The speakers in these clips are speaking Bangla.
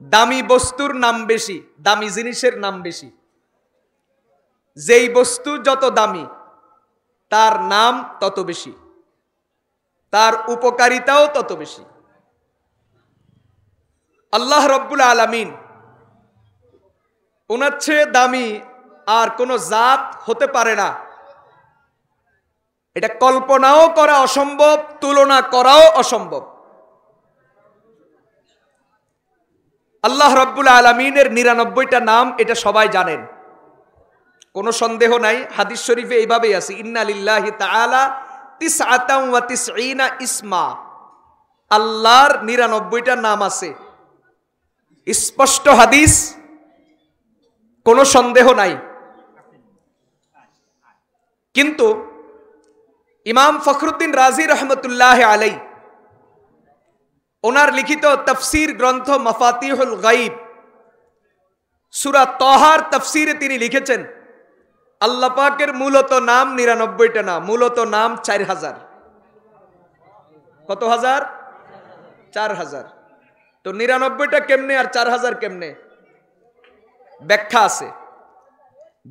দামি বস্তুর নাম বেশি, দামি জিনিসের নাম বেশি। যেই বস্তু যত দামি তার নাম তত বেশি, তার উপকারিতাও তত বেশি। আল্লাহ রব্বুল আলামিন ওনার চেয়ে দামি আর কোনো জাত হতে পারে না। এটা কল্পনাও করা অসম্ভব, তুলনা করাও অসম্ভব। আল্লাহ রব্বুল আলামিনের ৯৯টা নাম, এটা সবাই জানেন, কোনো সন্দেহ নাই। হাদিস শরীফে এইভাবেই আছে, ইন্না লিল্লাহি তাআলা তিসআতাম ওয়া তিসঈনা ইসমা। আল্লাহর ৯৯টা নাম আছে, স্পষ্ট হাদিস, কোনো সন্দেহ নাই। কিন্তু ইমাম ফখরুদ্দিন রাজি রহমতুল্লাহ আলাইহি ওনার লিখিত তাফসীর গ্রন্থ মাফাতিহুল গায়ব সূরা তাহার তাফসীরে তিনি লিখেছেন, আল্লাহ পাকের মূলত নাম ৯৯টা না, মূলত নাম ৪,০০০। কত হাজার? ৪,০০০। তো ৯৯টা কেমনে আর ৪,০০০ কেমনে? ব্যাখ্যা আছে।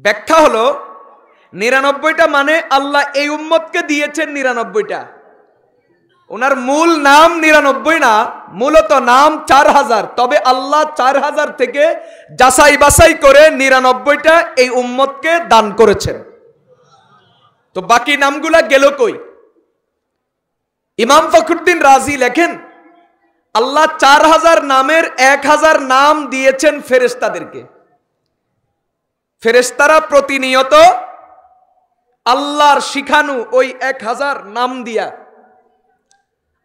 ব্যাখ্যা হলো ৯৯টা মানে আল্লাহ এই উম্মতকে দিয়েছেন ৯৯টা। ওনার মূল নাম ৯৯ না, মূলত নাম ৪,০০০। তবে আল্লাহ ৪,০০০ থেকে যাচাই বাছাই করে ৯৯টা এই উম্মতকে দান করেছেন। তো বাকি নামগুলা গেল কই? ইমাম ফখরুদ্দিন রাজি লেখেন, আল্লাহ ৪,০০০ নামের ১,০০০ নাম দিয়েছেন ফেরেশতাদেরকে। ফেরেশতারা প্রতিনিয়ত আল্লাহর শিখানু ওই ১,০০০ নাম দিয়া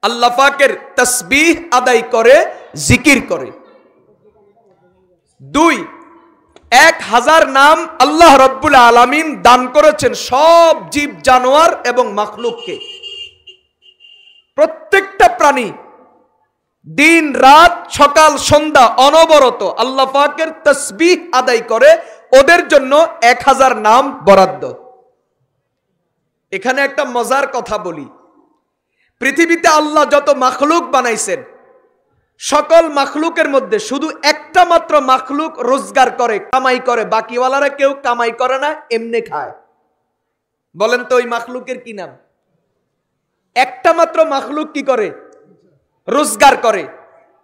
আল্লাহ পাকের তাসবিহ আদায় করে, জিকির করে। ২, ১,০০০ নাম আল্লাহ রব্বুল আলামিন দান করেছেন সব জীব জানোয়ার এবং মাখলুককে। প্রত্যেকটা প্রাণী দিন রাত সকাল সন্ধ্যা অনবরত আল্লাহ পাকের তাসবিহ আদায় করে, ওদের জন্য ১,০০০ নাম বরাদ্দ। এখানে একটা মজার কথা বলি, পৃথিবীতে আল্লাহ যত মাখলুক বানাইছেন, সকল মাখলুকের মধ্যে শুধু একটা মাত্র মাখলুক রোজগার করে, কামাই করে, বাকিওয়ালারা কেউ কামাই করে না, এমনি খায়। বলেন তো ওই মাখলুকের কি নাম? একটা মাত্র মাখলুক কি করে? রোজগার করে,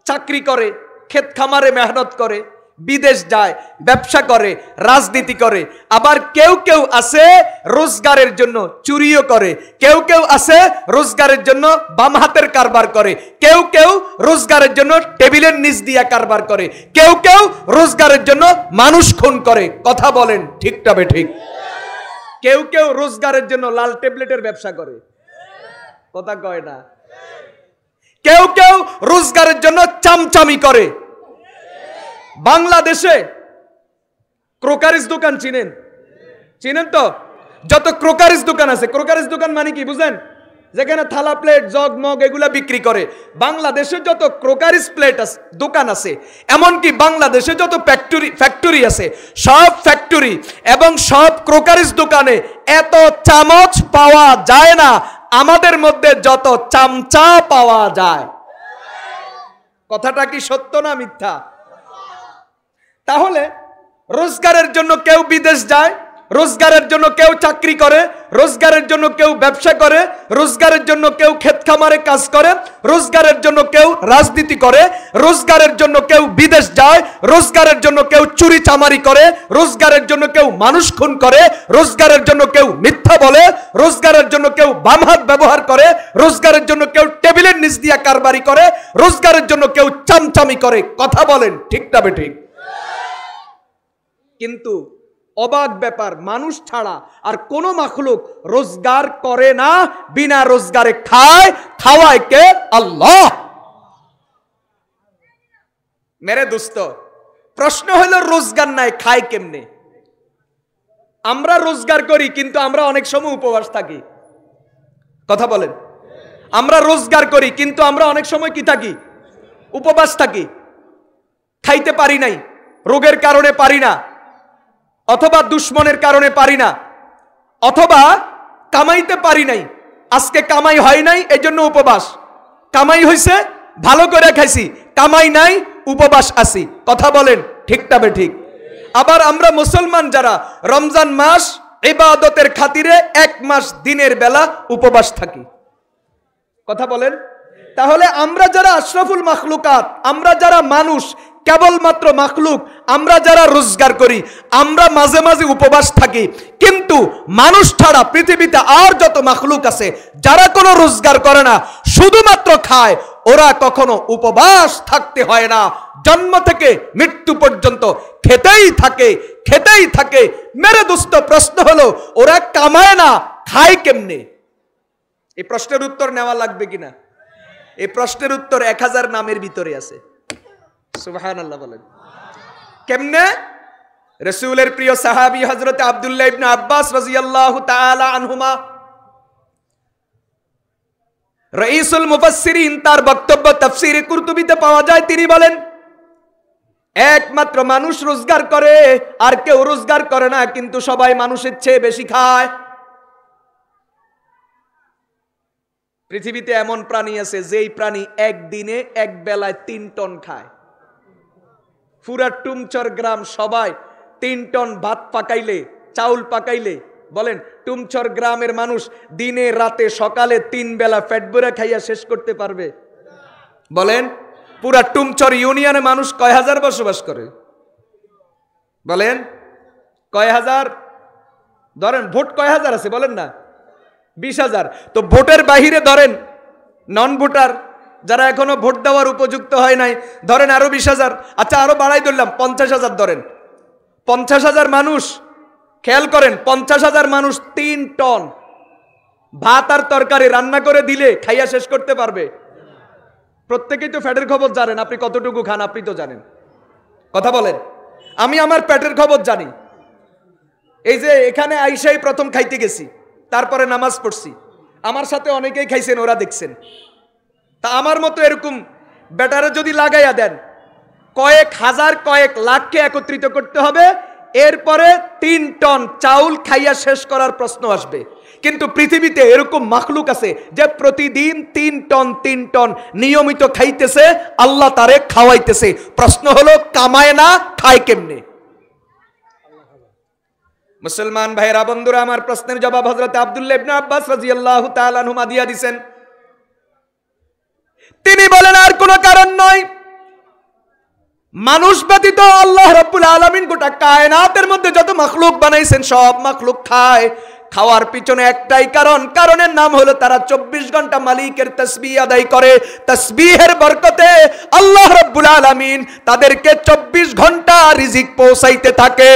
চাকরি করে, ক্ষেত খামারে মেহনত করে, বিদেশ যায়, ব্যবসা করে, রাজনীতি করে। আবার কেউ কেউ আছে রোজগারের জন্য চুরিও করে, কেউ কেউ আছে রোজগারের জন্য বাম হাতের কারবার করে, কেউ কেউ রোজগারের জন্য টেবিলের নিচ দিয়া কারবার করে, কেউ কেউ রোজগারের জন্য মানুষ খুন করে। কথা বলেন ঠিক তবে ঠিক? কেউ কেউ রোজগারের জন্য লাল ট্যাবলেটের ব্যবসা করে, কথা কয় না। কেউ কেউ রোজগারের জন্য চামচামি করে। বাংলাদেশে ক্রোকারিজ দোকান চিনেন? চিনেন তো? যত ক্রোকারিজ দোকান আছে, ক্রোকারিজ দোকান মানে কি বুঝেন? যেখানে থালা প্লেট জগ মগ এগুলা বিক্রি করে। বাংলাদেশে যত ক্রোকারিজ প্লেট আছে, দোকান আছে, এমনকি বাংলাদেশে যত ফ্যাক্টরি আছে, সব ফ্যাক্টরি এবং সব ক্রোকারিজ দোকানে এত চামচ পাওয়া যায় না আমাদের মধ্যে যত চামচা পাওয়া যায়। কথাটা কি সত্য না মিথ্যা? তাহলে রোজগারের জন্য কেউ বিদেশ যায়, রোজগারের জন্য কেউ চাকরি করে, রোজগারের জন্য কেউ ব্যবসা করে, রোজগারের জন্য কেউ ক্ষেত খামারে কাজ করে, রোজগারের জন্য কেউ রাজনীতি করে, রোজগারের জন্য কেউ বিদেশ যায়, রোজগারের জন্য কেউ চুরি চামারি করে, রোজগারের জন্য কেউ মানুষ খুন করে, রোজগারের জন্য কেউ মিথ্যা বলে, রোজগারের জন্য কেউ বাম হাত ব্যবহার করে, রোজগারের জন্য কেউ টেবিলের নিচ দিয়া কারবারি করে, রোজগারের জন্য কেউ চামচামি করে। কথা বলেন ঠিক তবে ঠিক? কিন্তু অবাক ব্যাপার, মানুষ ছাড়া আর কোন মাখলুক রোজগার করে না, বিনা রোজগারে খায়। খাওয়ায় কে? আল্লাহ। মেরে দোস্ত, প্রশ্ন হলো রোজগার নাই, খায় কেমনে? আমরা রোজগার করি কিন্তু আমরা অনেক সময় উপবাস থাকি। কথা বলেন? আমরা রোজগার করি কিন্তু আমরা অনেক সময় কি থাকি? উপবাস থাকি। খাইতে পারি নাই, রোগের কারণে পারি না, অথবা দুশ্মনের কারণে পারি না, অথবা কামাইতে পারি নাই, আজকে কামাই হয় নাই এজন্য উপবাস। কামাই হয়েছে ভালো করে খাইছি, কামাই নাই উপবাস আছি। কথা বলেন ঠিক না বেঠিক? আবার আমরা মুসলমান যারা রমজান মাস ইবাদতের খাতিরে 1 মাস দিনের বেলা উপবাস থাকি। কথা বলেন। তাহলে আমরা যারা আশরাফুল মাখলুকাত, আমরা যারা মানুষ, কেবলমাত্র মাখলুক, আমরা যারা রোজগার করি, আমরা মাঝে মাঝে উপবাস থাকি। কিন্তু মানুষ ছাড়া পৃথিবীতে আর যত মাখলুক আছে যারা কোনো রোজগার করে না, শুধুমাত্র খায়, ওরা কখনো উপবাস থাকতে হয় না। জন্ম থেকে মৃত্যু পর্যন্ত খেতেই থাকে, খেতেই থাকে। মেরে দোস্ত, প্রশ্ন হলো ওরা কামায় না, খায় কেমনে? এই প্রশ্নের উত্তর নেওয়া লাগবে কিনা? এই প্রশ্নের উত্তর 1000 নামের ভিতরে আছে। সুবহানাল্লাহ বলেন। কেমনে? রাসূলের প্রিয় সাহাবী হযরত আব্দুল্লাহ ইবনে আব্বাস রাদিয়াল্লাহু তাআলা আনহুমা, রাইসুল মুফাসসিরিন, তার বক্তব্য তাফসীরে কুরতুবীতে পাওয়া যায়। তিনি বলেন, একমাত্র মানুষ রোজগার করে, আর কেউ রোজগার করে না, কিন্তু সবাই মানুষের চেয়ে বেশি খায়। পৃথিবীতে এমন প্রাণী আছে যেই প্রাণী একদিনে এক বেলায় 3 টন খায়। পুরা টুমচর গ্রাম সবাই 3 টন ভাত পাকাইলে, চাউল পাকাইলে, বলেন টুমচর গ্রামের মানুষ দিনে রাতে সকালে 3 বেলা পেট ভরে খাইয়া শেষ করতে পারবে? বলেন। পুরা টুমচর ইউনিয়নে মানুষ কয় হাজার বসবাস করে? বলেন কয় হাজার? ধরেন ভোট কয় হাজার আছে বলেন না? 20,000। তো ভোটের বাহিরে ধরেন নন ভোটার যারা এখনো ভোট দেওয়ার উপযুক্ত হয় নাই, ধরেন আরো 20,000। আচ্ছা আরো বাড়াই ধরলাম 50,000 ধরেন। 50,000 মানুষ, খেয়াল করেন, 50,000 মানুষ 3 টন ভাত আর তরকারি রান্না করে দিলে খাইয়া শেষ করতে পারবে? প্রত্যেকেই তো পেটের খবর জানেন, আপনি কতটুকু খান আপনি তো জানেন। কথা বলেন। আমি আমার পেটের খবর জানি। এই যে এখানে আইসাই প্রথম খাইতে গেছি, তারপরে নামাজ পড়ছি, আমার সাথে অনেকেই খাইছেন, ওরা দেখছেন। তা আমার মতো এরকম ব্যাটারে যদি লাগাইয়া দেন, কয়েক হাজার কয়েক লাখকে একত্রিত করতে হবে, এরপরে 3 টন চাউল খাইয়া শেষ করার প্রশ্ন আসবে। কিন্তু পৃথিবীতে এরকম মাখলুক আছে যে প্রতিদিন 3 টন নিয়মিত খাইতেছে, আল্লাহ তারে খাওয়াইতেছে। প্রশ্ন হলো কামায় না, খায় কেমনে? মুসলমান ভাইরা, বন্ধুরা আমার, প্রশ্নের জবাব হযরত আব্দুল্লাহ ইবনে আব্বাস রাদিয়াল্লাহু তাআলা আনহুমা দিয়া দিবেন। তিনি বলেন, আর কোনো কারণ নয়, মানুষ ব্যতীত আল্লাহ রাব্বুল আলামিন গোটা কায়নাতের মধ্যে যত মাখলুক বানাইছেন সব মাখলুক খায়। খাওয়ার পিছনে একটাই কারণ, কারণের নাম হলো তারা 24 ঘন্টা মালিকের তাসবিহ আদায় করে। তাসবিহের বরকতে আল্লাহ রাব্বুল আলামিন তাদেরকে 24 ঘন্টা রিজিক পৌঁছাইতে থাকে।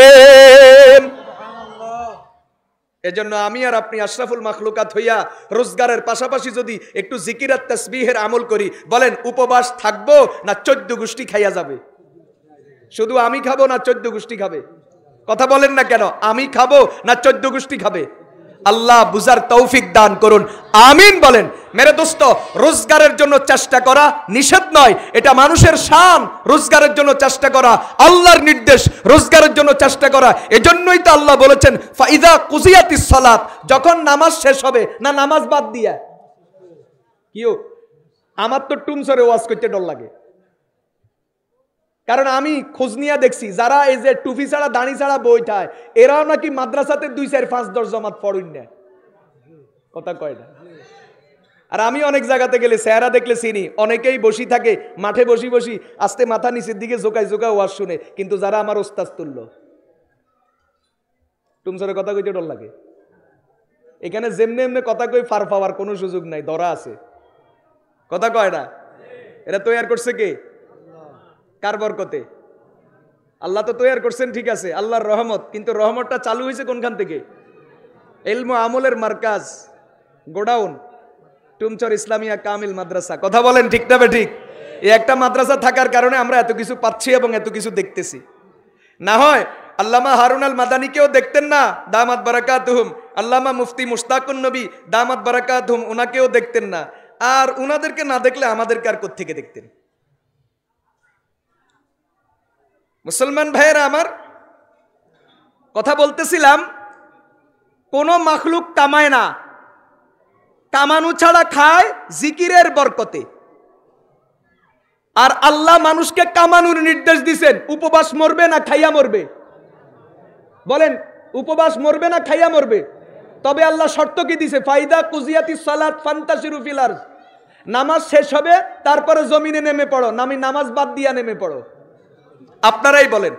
এজন্য আমি আর আপনি আশরাফুল মাখলুকাত হইয়া রোজগারের পাশাপাশি যদি একটু জিকির আর তাসবিহের আমল করি, বলেন উপবাস থাকবো না 14 গোষ্ঠী খাইয়া যাবে? শুধু আমি খাবো না 14 গোষ্ঠী খাবে? কথা বলেন না কেন? আমি খাবো না 14 গোষ্ঠী খাবে? আল্লাহ বুঝার তৌফিক দান করুন, আমিন বলেন। মেরে দোস্ত, রোজগারের জন্য চেষ্টা করা নিষেধ নয়, এটা মানুষের শান। রোজগারের জন্য চেষ্টা করা আল্লাহর নির্দেশ, রোজগারের জন্য চেষ্টা করা। এজন্যই তো আল্লাহ বলেছেন ফাইদা কুজিয়াতিস সালাত, যখন নামাজ শেষ হবে। না নামাজ বাদ দিয়া কিও? আমার তো টুমসরে ওয়াজ করতে ডর লাগে, কারণ আমি খোঁজ নিয়ে দেখছি যারা এই যে টুপি ছাড়া দাড়ি ছাড়া বইটায়, এরাও নাকি মাদ্রাসাতে 2, 4, 5, 10 জামাত পড়ুন না। কথা কয় না? আর আমি অনেক জায়গাতে গেলে চেহারা দেখলে চিনি, অনেকেই বসি থাকে মাঠে বসি বসি আস্তে মাথা নিচের দিকে ঝোকাই ঝোকা ওয়াজ শুনে, কিন্তু যারা আমার ওস্তাদ তুলল টুমসরে কথা কইতে ডর লাগে। এখানে যেমনে এমনি কথা কই ফার পাওয়ার কোনো সুযোগ নাই, ধরা আছে। কথা কয় না? এরা তৈরি করছে কে? কার বরকতে? আল্লাহ তো তৈরি করছেন, ঠিক আছে, আল্লাহর রহমত। কিন্তু রহমতটা চালু হয়েছে কোনখান থেকে? ইলম ও আমলের মার্কাজ, গোডাউন, টুমচর ইসলামিয়া কামিল মাদ্রাসা। কথা বলেন ঠিক না ঠিক? এই একটা মাদ্রাসা থাকার কারণে আমরা এত কিছু পাচ্ছি এবং এত কিছু দেখতেছি। না হয় আল্লামা হারুন আল মাদানিকেও দেখতেন না, দামাত বারাকাতুহুম। আল্লামা মুফতি মুশতাকুন নবী দামাত বারাকাতুহুম, ওনাকেও দেখতেন না। আর ওনাদেরকে না দেখলে আমাদেরকে আর কোত্থেকে দেখতেন? মুসলমান ভাইয়েরা আমার, কথা বলতেছিলাম, কোন মাখলুক কামায় না, কামানো ছাড়া খায় জিকিরের বরকতে। আর আল্লাহ মানুষকে কামানোর নির্দেশ দিয়েছেন। উপবাস মরবে না খাইয়া মরবে? বলেন, উপবাস মরবে না খাইয়া মরবে? তবে আল্লাহ শর্ত কি দিছে? ফাইদা কুজিয়াতিস সালাত ফান্তাশিরু ফিল আরদ। নামাজ শেষ হবে, তারপরে জমিনে নেমে পড়ো। নামাজ বাদ দিয়া নেমে পড়ো। আপনারাই বলেন,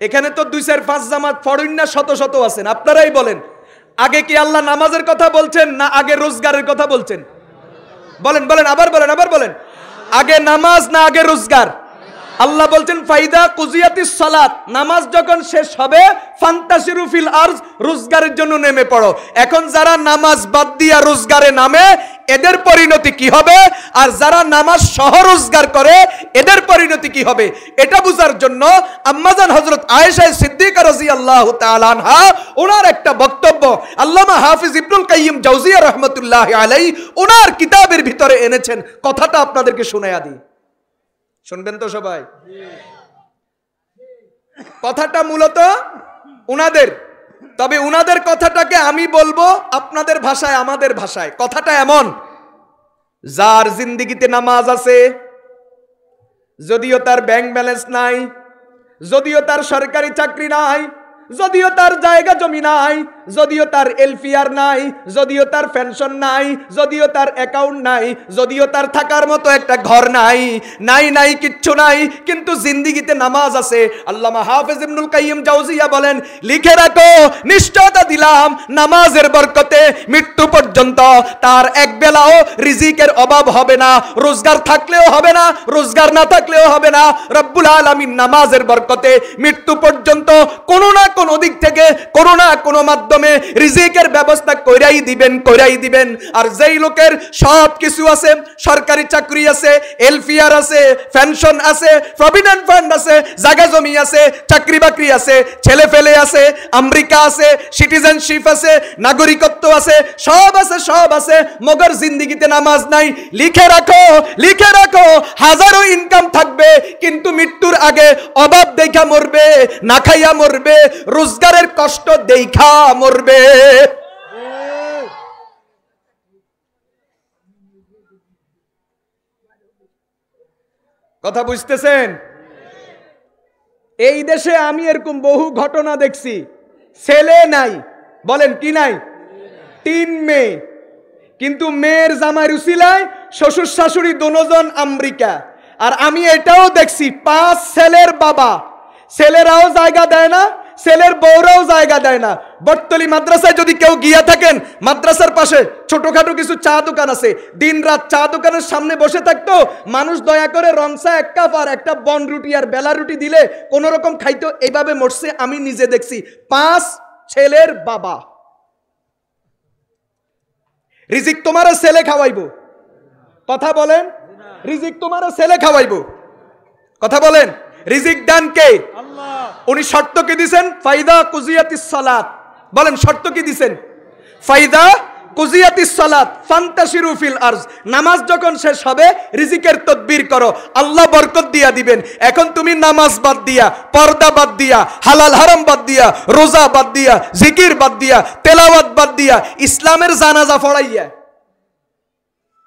এখানে তো 2-4-5 জামাত ফড়ইন না শত শত আছেন। আপনারাই বলেন, আগে কি আল্লাহ নামাজের কথা বলছেন না আগে রোজগারের কথা বলছেন? বলেন বলেন, আবার বলেন, আবার বলেন। আগে নামাজ না আগে রোজগার? আল্লাহ বলছেন ফাইদা কুজিয়াতিস সালাত, নামাজ যখন শেষ হবে ফান্তাশিরু ফিল আরজ, রোজগারের জন্য নেমে পড়ো। এখন যারা নামাজ বাদ দিয়া রোজগারে নামে এদের পরিণতি কি হবে, আর যারা নামাজ সহ রোজগার করে এদের পরিণতি কি হবে, এটা বুঝার জন্য আম্মাজান হযরত আয়েশা সিদ্দিকা রাদিয়াল্লাহু তাআলা আনহা ওনার একটা বক্তব্য আল্লামা হাফিজ ইবনুল কাইয়িম জাওজিয়া রাহমাতুল্লাহি আলাইহি ওনার কিতাবের ভিতরে এনেছেন। কথাটা আপনাদেরকে শোনায়া দিই, শুনবেন তো সবাই? কথাটা মূলত উনাদের, তবে উনাদের কথাটাকে আমি বলবো আপনাদের ভাষায়, আমাদের ভাষায়। কথাটা এমন, যার জিন্দেগিতে নামাজ আছে, যদিও তার ব্যাংক ব্যালেন্স নাই, যদিও তার সরকারি চাকরি নাই, যদিও তার জায়গা জমি নাই, যদিও তার এলপিআর নাই, যদিও তার পেনশন নাই, যদিও তার অ্যাকাউন্ট নাই, যদিও তার থাকার মতো একটা ঘর নাই, নাই কিচ্ছু নাই, কিন্তু জিন্দেগিতে নামাজ আছে। আল্লামা হাফেজ ইবনুল কাইয়িম জাওজিয়া বলেন, লিখে রাখো, নিশ্চয়তা দিলাম নামাজের বরকতে মৃত্যু পর্যন্ত তার এক বেলাও রিজিকের অভাব হবে না। রোজগার থাকলেও হবে না, রোজগার না থাকলেও হবে না। রব্বুল আলামিন নামাজের বরকতে মৃত্যু পর্যন্ত কোনো না কোনো দিক থেকে, কোনো না কোনো মাধ্যমে রিজিকের ব্যবস্থা কইরাই দিবেন। আর যেই লোকের সব কিছু আছে, সরকারি চাকরি আছে, এলপিআর আছে, পেনশন আছে, প্রভিডেন্ট ফান্ড আছে, জায়গা জমি আছে, চাকরি বাকরি আছে, ছেলে ফেলে আছে, আমেরিকা আছে, সিটিজেনশিপ আছে, নাগরিকত্ব আছে, সব আছে, মগর জিন্দেগিতে নামাজ নাই। লিখে রাখো, হাজারো ইনকাম থাকবে, কিন্তু মৃত্যুর আগে অভাব দেখা মরবে, না খাইয়া মরবে, রোজগারের কষ্ট দেখা মরবে। কথা বুঝতেছেন? এই দেশে আমি এরকম বহু ঘটনা দেখছি, ছেলে নাই, বলেন কি নাই, 3 মেয়ে, কিন্তু মেয়ের জামাইয়ের উসিলায় শ্বশুর শাশুড়ি দুজন আমেরিকা। আর আমি এটাও দেখছি 5 ছেলের বাবা, ছেলেরাও জায়গা দেয় না, ছেলের বউরাও জায়গা দেয় না। বটতলি মাদ্রাসায় যদি কেউ গিয়া থাকেন, মাদ্রাসার পাশে ছোটখাটো কিছু চা দোকান আছে, দিন রাত চা দোকানের সামনে বসে থাকতো মানুষ, দয়া করে রংসা 1 কাপ আর একটা বন রুটি আর বেলা রুটি দিলে কোন রকম খাইতো, এইভাবে মরছে। আমি নিজে দেখছি 5 ছেলের বাবা। রিজিক তোমারও ছেলে খাওয়াইবো? কথা বলেন, রিজিক তোমারও ছেলে খাওয়াইবো? কথা বলেন, রিজিক দান কে? আল্লাহ। উনি শর্ত কি দিবেন? ফাইদা কুজিয়াতিস সালাত। বলেন, শর্ত কি দিবেন? ফাইদা কুজিয়াতিস সালাত ফান্তাশিরু ফিল আরজ, নামাজ যখন শেষ হবে রিজিকের তদবির করো, আল্লাহ বরকত দিয়া দিবেন। এখন তুমি নামাজ বাদ দিয়া, পর্দা বাদ দিয়া, হালাল হারাম বাদ দিয়া, রোজা বাদ দিয়া, জিকির বাদ দিয়া, তেলাওয়াত বাদ দিয়া, ইসলামের জানাজা পড়াইয়া,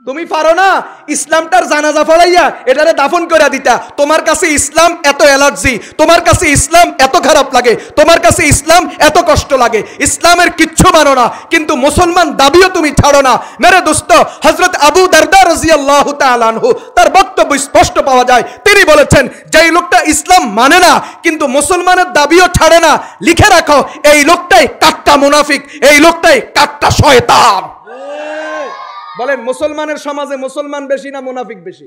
তুমি পারো না ইসলামটার জানাজা পড়াইয়া এটারে দাফন করে দিতা। তোমার কাছে ইসলাম এত অ্যালার্জি, তোমার কাছে ইসলাম এত খারাপ লাগে, তোমার কাছে ইসলাম এত কষ্ট লাগে, ইসলামের কিচ্ছু মানো না, কিন্তু মুসলমান দাবিও তুমি ছাড়ো না। মেরে দোস্ত, হযরত আবু দারদা রাদিয়াল্লাহু তাআলা আনহু তার বক্তব্য স্পষ্ট পাওয়া যায়। তিনি বলেছেন, যেই লোকটা ইসলাম মানে না কিন্তু মুসলমানের দাবিও ছাড়ে না, লিখে রাখো, এই লোকটাই কাট্টা মুনাফিক, এই লোকটাই কাট্টা শয়তান। বলেন, মুসলমানের সমাজে মুসলমান বেশি না মুনাফিক বেশি?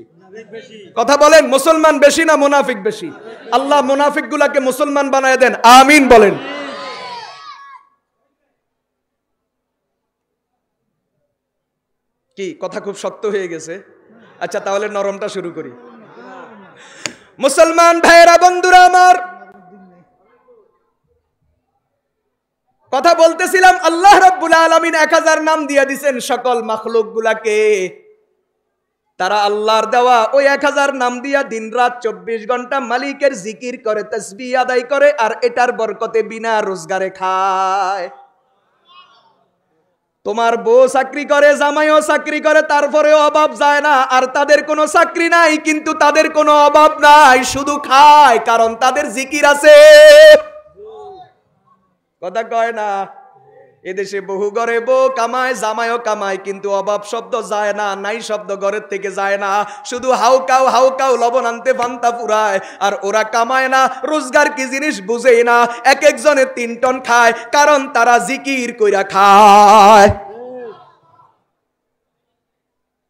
কথা বলেন, মুসলমান বেশি না মুনাফিক বেশি? আল্লাহ মুনাফিক গুলাকে মুসলমান বানায় দেন, আমিন বলেন। কি কথা খুব শক্ত হয়ে গেছে? আচ্ছা, তাহলে নরমটা শুরু করি। মুসলমান ভাইয়েরা, বন্ধুরা আমার, কথা বলতেছিলাম, আল্লাহ রাব্বুল আলামিন 1000 নাম দিয়ে দিয়েছেন সকল মাখলুক গুলাকে। তারা আল্লাহর দেওয়া ওই 1000 নাম দিয়া দিনরাত 24 ঘন্টা মালিকের জিকির করে, তাসবিহ আদায় করে, আর এটার বরকতে বিনা রোজগারে খায়। তোমার বউ চাকরি করে, জামাইও চাকরি করে, তারপরেও অভাব যায় না। আর তাদের কোনো চাকরি নাই, কিন্তু তাদের কোনো অভাব নাই, শুধু খায়, কারণ তাদের জিকির আছে। কথা কয় না? এদেশে বহু ঘরে বউ কামায়, জামাইও কামায়, কিন্তু অভাব শব্দ যায় না, নাই শব্দ ঘরের থেকে যায় না। শুধু হাউকাও লবণ আনতে ফান্তা ফুরায়। আর ওরা কামায় না, রোজগার কি জিনিস বুঝেই না। এক একজনে 3 টন খায়, কারণ তারা জিকির কইরা খায়।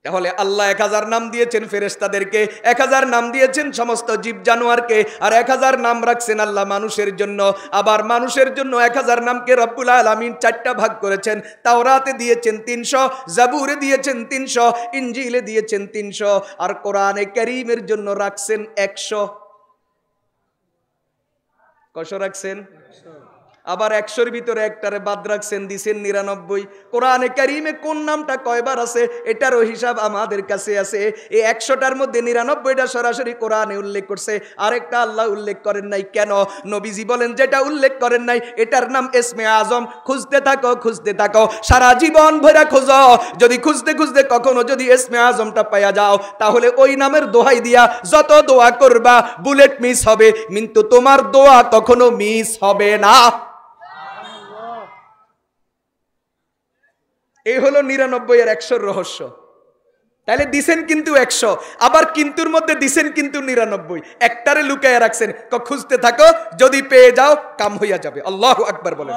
তাহলে আল্লাহ 1000 নাম দিয়েছেন ফেরেশতাদেরকে, 1000 নাম দিয়েছেন সমস্ত জীব জানোয়ারকে, আর 1000 নাম রাখছেন আল্লাহ মানুষের জন্য। আবার মানুষের জন্য 1000 নামকে রব্বুল আলামিন 4টা ভাগ করেছেন। তাওরাতে দিয়েছেন 300, জাবুরে দিয়েছেন 300, ইনজিলে দিয়েছেন 300, আর কোরআনে কারীমের জন্য রাখছেন 100। কয়শো রাখছেন? আবার 100-র ভিতরে একটারে বাদ রাখছেন, দিছেন 99। কোরআনে কারীমে কোন নামটা কয়বার আছে এটারও হিসাব আমাদের কাছে আছে। এই 100টার মধ্যে 99টা সরাসরি কোরআনে উল্লেখ করছে, আরেকটা আল্লাহ উল্লেখ করেন নাই। কেন? নবীজি বলেন যেটা উল্লেখ করেন নাই এটার নাম ইসমে আজম। খুঁজতে থাকো, সারা জীবন ভরা খোঁজো। যদি খুঁজতে খুঁজতে কখনো যদি ইসমে আজমটা পাইয়া যাও, তাহলে ওই নামের দোহাই দিয়া যত দোয়া করবা বুলেট মিস হবে, কিন্তু তোমার দোয়া কখনো মিস হবে না। এই হলো 99 আর 100-র রহস্য। তাহলে দিছেন কিন্তু 100, আবার কিন্তুর মধ্যে দিছেন কিন্তু 99, একটারে লুকায়া রাখছেন। খুঁজতে থাকো, যদি পেয়ে যাও কাম হইয়া যাবে। আল্লাহু আকবার বলেন।